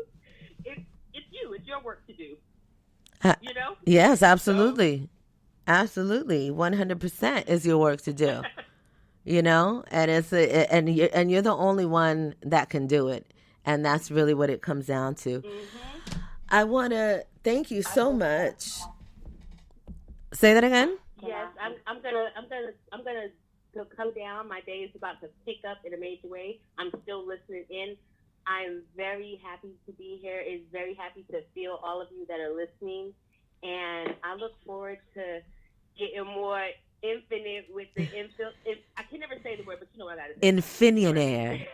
[SPEAKER 3] it's you. It's your work to do.
[SPEAKER 1] Yes, absolutely, absolutely, 100% is your work to do. And it's and you're the only one that can do it, and that's really what it comes down to. I want to thank you so much. Say that again.
[SPEAKER 3] Yes, I'm gonna come down. My day is about to pick up in a major way. I'm still listening in. I'm very happy to be here. It's very happy to feel all of you that are listening, and I look forward to getting more infinite with the I can never say the word, but you know what I gotta say.
[SPEAKER 1] Infinionaire.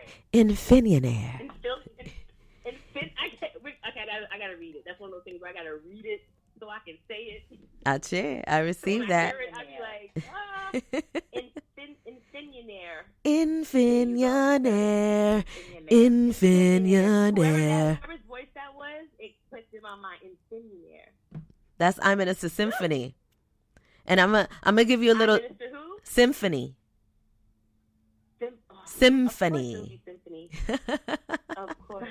[SPEAKER 3] I gotta read it. That's one of those things where I gotta read it so I can say it.
[SPEAKER 1] I received that.
[SPEAKER 3] I'll be like,
[SPEAKER 1] Infinionaire.
[SPEAKER 3] Whoever's voice that was, it clicked in my mind. Infinionaire.
[SPEAKER 1] I'm in a symphony. And I'm gonna give you a little symphony. Symphony.
[SPEAKER 3] Of course.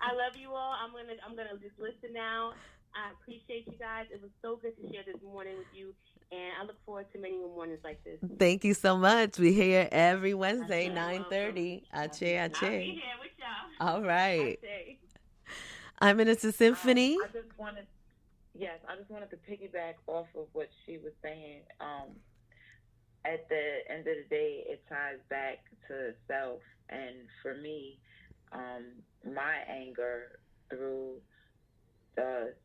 [SPEAKER 3] I love you all. I'm gonna just listen now. I appreciate you guys. It was so good to share this morning with you, and I look forward to many more mornings like this.
[SPEAKER 1] Thank you so much. We here every Wednesday, 9:30. Ache.
[SPEAKER 3] I'll be here with y'all.
[SPEAKER 1] All right. I'm in a symphony.
[SPEAKER 4] I just wanted to piggyback off of what she was saying. At the end of the day, it ties back to self. And for me, my anger through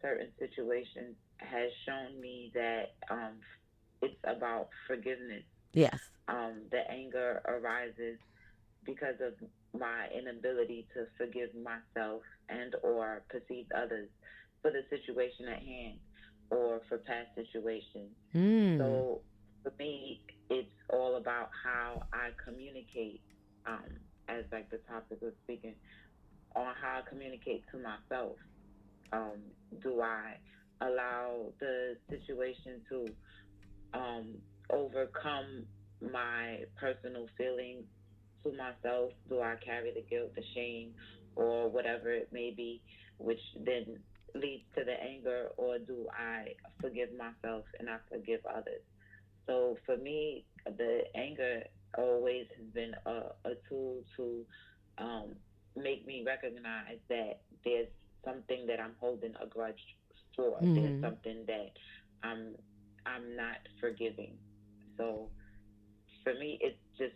[SPEAKER 4] certain situations has shown me that it's about forgiveness.
[SPEAKER 1] Yes.
[SPEAKER 4] The anger arises because of my inability to forgive myself and or perceived others for the situation at hand or for past situations. So for me, it's all about how I communicate, as like the topic was speaking, on how I communicate to myself. Do I allow the situation to overcome my personal feelings to myself? Do I carry the guilt, the shame, or whatever it may be, which then leads to the anger, or do I forgive myself and I forgive others? So for me, the anger always has been a tool to make me recognize that there's something that I'm holding a grudge for. There's something that I'm not forgiving. So for me, it's just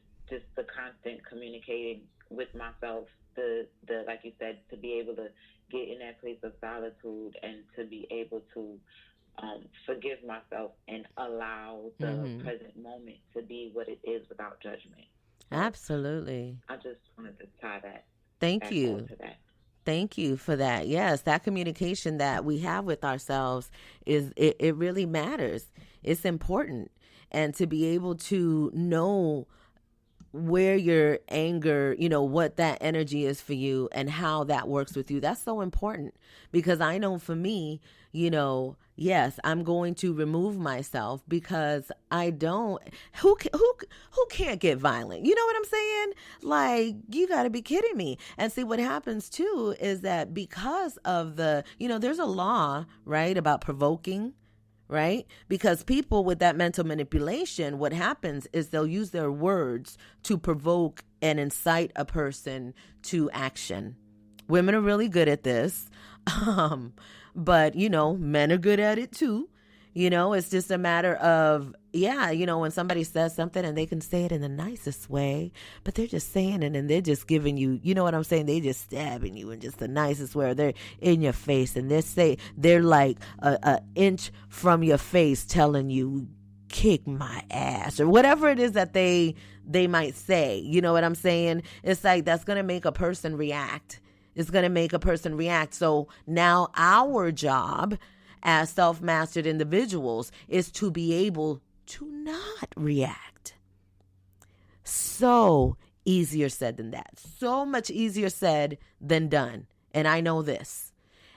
[SPEAKER 4] the constant communicating with myself, the like you said, to be able to get in that place of solitude and to be able to forgive myself and allow the present moment to be what it is without judgment.
[SPEAKER 1] Absolutely.
[SPEAKER 4] I just wanted to tie that.
[SPEAKER 1] Thank you. Thank you for that. Yes, that communication that we have with ourselves it really matters. It's important. And to be able to know where your anger, what that energy is for you and how that works with you, that's so important. Because I know for me, yes, I'm going to remove myself because I don't, who can't get violent? You know what I'm saying? Like, you got to be kidding me. And see, what happens too is that because of there's a law, right, about provoking, right? Because people with that mental manipulation, what happens is they'll use their words to provoke and incite a person to action. Women are really good at this. But, men are good at it too. It's just a matter of, when somebody says something and they can say it in the nicest way, but they're just saying it and they're just giving you, you know what I'm saying? They just stabbing you in just the nicest way. Or they're in your face and they're like a inch from your face telling you, kick my ass, or whatever it is that they might say. You know what I'm saying? It's like that's going to make a person react. It's going to make a person react. So now our job as self-mastered individuals is to be able to not react. So easier said than that. So much easier said than done. And I know this.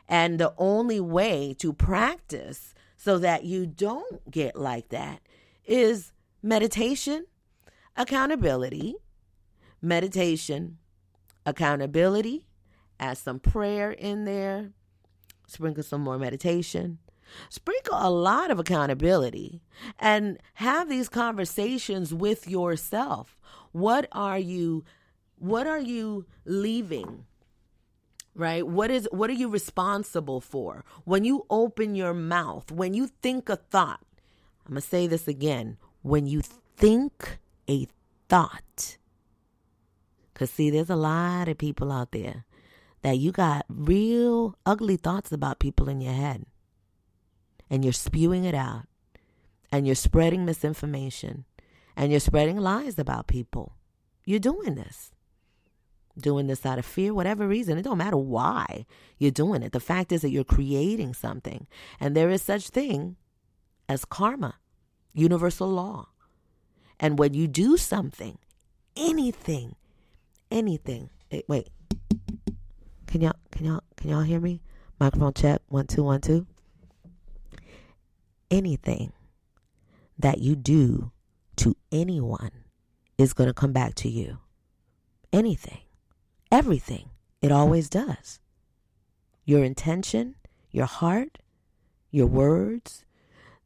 [SPEAKER 1] And the only way to practice so that you don't get like that is meditation, accountability, add some prayer in there, sprinkle some more meditation, sprinkle a lot of accountability, and have these conversations with yourself. What are you leaving? Right? What are you responsible for? When you open your mouth, when you think a thought, I'm going to say this again, when you think a thought, because see, there's a lot of people out there that you got real ugly thoughts about people in your head, and you're spewing it out, and you're spreading misinformation, and you're spreading lies about people. You're doing this out of fear, whatever reason. It don't matter why you're doing it. The fact is that you're creating something, and there is such thing as karma, universal law. And when you do something, anything, wait, can y'all hear me? Microphone check, 1 2 1 2. Anything that you do to anyone is going to come back to you. Anything. Everything. It always does. Your intention, your heart, your words,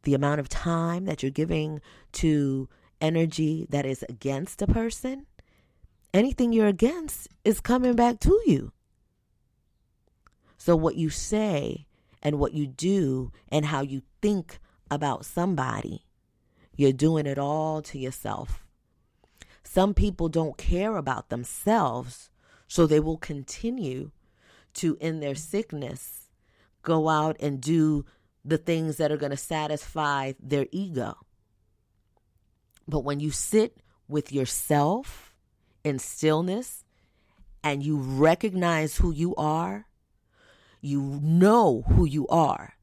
[SPEAKER 1] the amount of time that you're giving to energy that is against a person, anything you're against is coming back to you. So what you say and what you do and how you think about somebody, you're doing it all to yourself. Some people don't care about themselves, so they will continue to, in their sickness, go out and do the things that are going to satisfy their ego. But when you sit with yourself in stillness and you recognize who you are, you know who you are,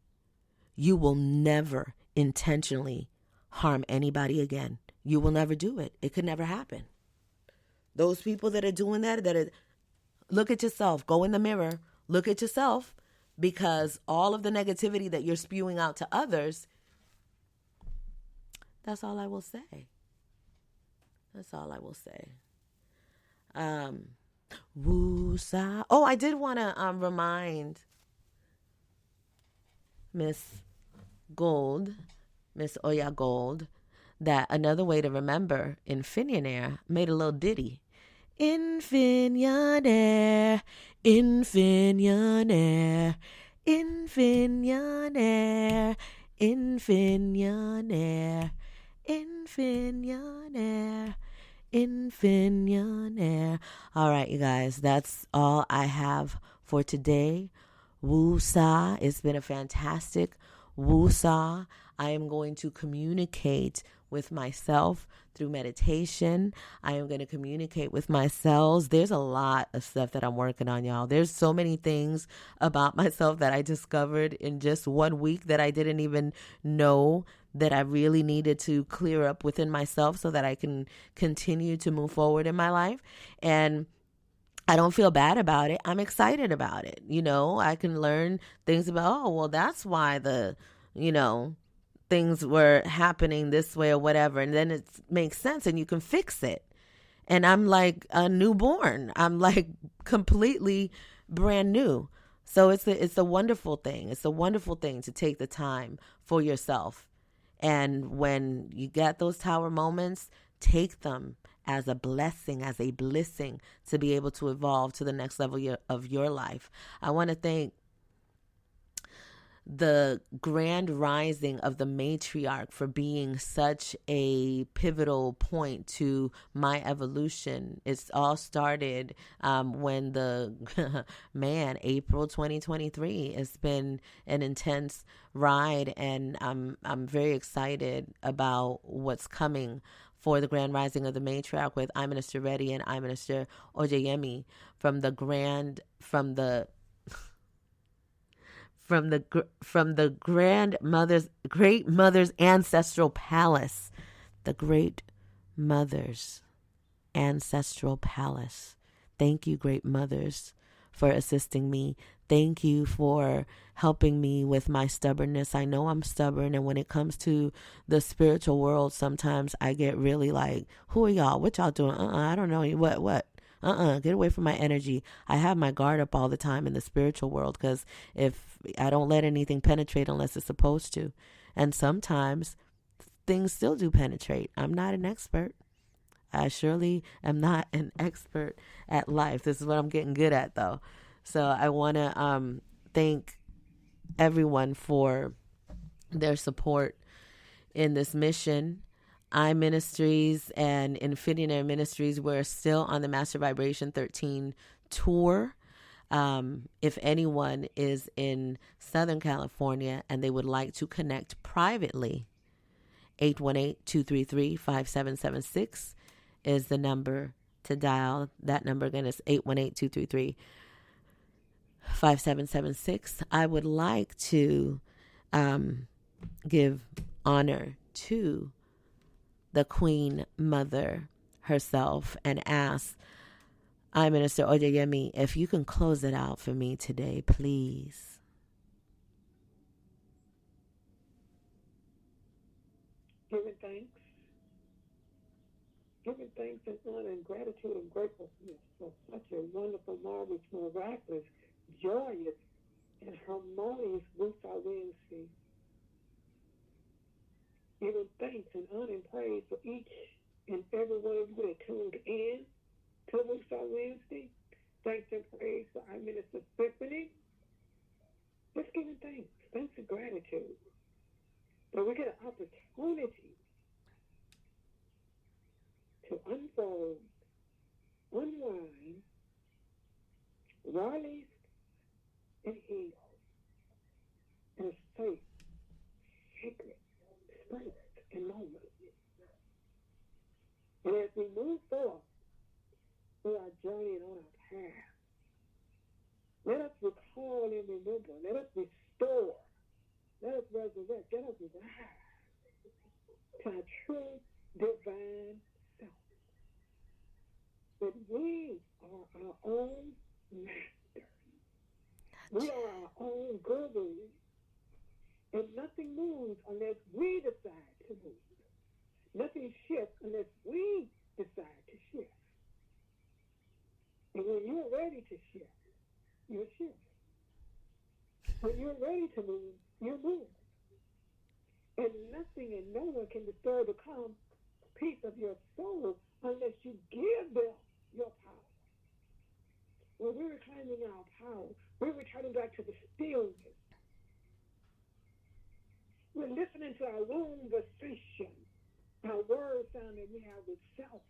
[SPEAKER 1] you will never intentionally harm anybody again. You will never do it. It could never happen. Those people that are doing that look at yourself, go in the mirror, look at yourself, because all of the negativity that you're spewing out to others, that's all I will say. That's all I will say. Woosah. Oh, I did want to remind Miss Oya Gold, that another way to remember Infinionaire made a little ditty. Infinionaire, Infinionaire, Infinionaire, Infinionaire, Infinionaire, Infinionaire. All right, you guys, that's all I have for today. Woosah. It's been a fantastic woosah. I am going to communicate with myself through meditation. I am going to communicate with my cells. There's a lot of stuff that I'm working on, y'all. There's so many things about myself that I discovered in just 1 week that I didn't even know that I really needed to clear up within myself so that I can continue to move forward in my life. And I don't feel bad about it. I'm excited about it. I can learn things about, that's why things were happening this way or whatever. And then it makes sense and you can fix it. And I'm like a newborn. I'm like completely brand new. So it's a wonderful thing. It's a wonderful thing to take the time for yourself. And when you get those tower moments, take them as a blessing, as a blessing to be able to evolve to the next level of your life. I want to thank the grand rising of the matriarch for being such a pivotal point to my evolution. It's all started when the April 2023. It's been an intense ride, and I'm very excited about what's coming for the grand rising of the matriarch with I Minister Reddy and I Minister Ojayemi from the great mother's ancestral palace, the great mother's ancestral palace. Thank you, great mothers, for assisting me. Thank you for helping me with my stubbornness. I know I'm stubborn, and when it comes to the spiritual world, sometimes I get really like, who are y'all? What y'all doing? I don't know. What? Get away from my energy. I have my guard up all the time in the spiritual world because if I don't let anything penetrate unless it's supposed to. And sometimes things still do penetrate. I'm not an expert. I surely am not an expert at life. This is what I'm getting good at, though. So I want to thank everyone for their support in this mission. I Ministries and Infinity Ministries, we're still on the Master Vibration 13 tour. If anyone is in Southern California and they would like to connect privately, 818-233-5776 is the number to dial. That number again is 818-233-5776. I would like to give honor to the Queen Mother herself and ask I Minister Ojayemi if you can close it out for me today, please.
[SPEAKER 2] Giving thanks and honor and gratitude and gratefulness for such a wonderful, marvelous, miraculous, joyous, and harmonious Woosah Wednesday. Giving thanks and honor and praise for each and every one of you that tuned in to Woosah Wednesday. Thanks and praise for our Minister Stephanie. Just giving thanks and gratitude. But we get an opportunity to unfold, unwind, release, and heal in a safe, sacred space and moment. And as we move forward through our journey and on our path, let us recall and remember, let us restore, let us resurrect, let us rise to our true divine self. That we are our own master. We are our own guru. And nothing moves unless we decide to move. Nothing shifts unless we decide to shift. And when you're ready to shift, you shift. When you're ready to move, you move. And nothing and no one can disturb the calm peace of your soul unless you give them your power. When we're reclaiming our power, we're returning back to the stillness. We're listening to our conversation, our word sound that we have with self.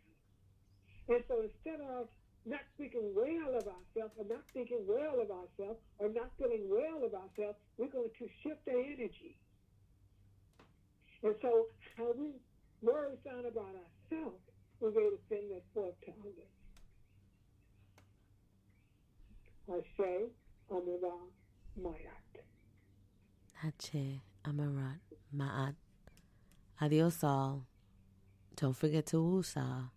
[SPEAKER 2] And so instead of not speaking well of ourselves, or not thinking well of ourselves, or not feeling well of ourselves, we're going to shift the energy. And so how we word sound about ourselves, we're going to send that forth to others. Ashe, Amara, Mayat.
[SPEAKER 1] Hache, Amarat, Ma'at. Adios all. Don't forget to woosah.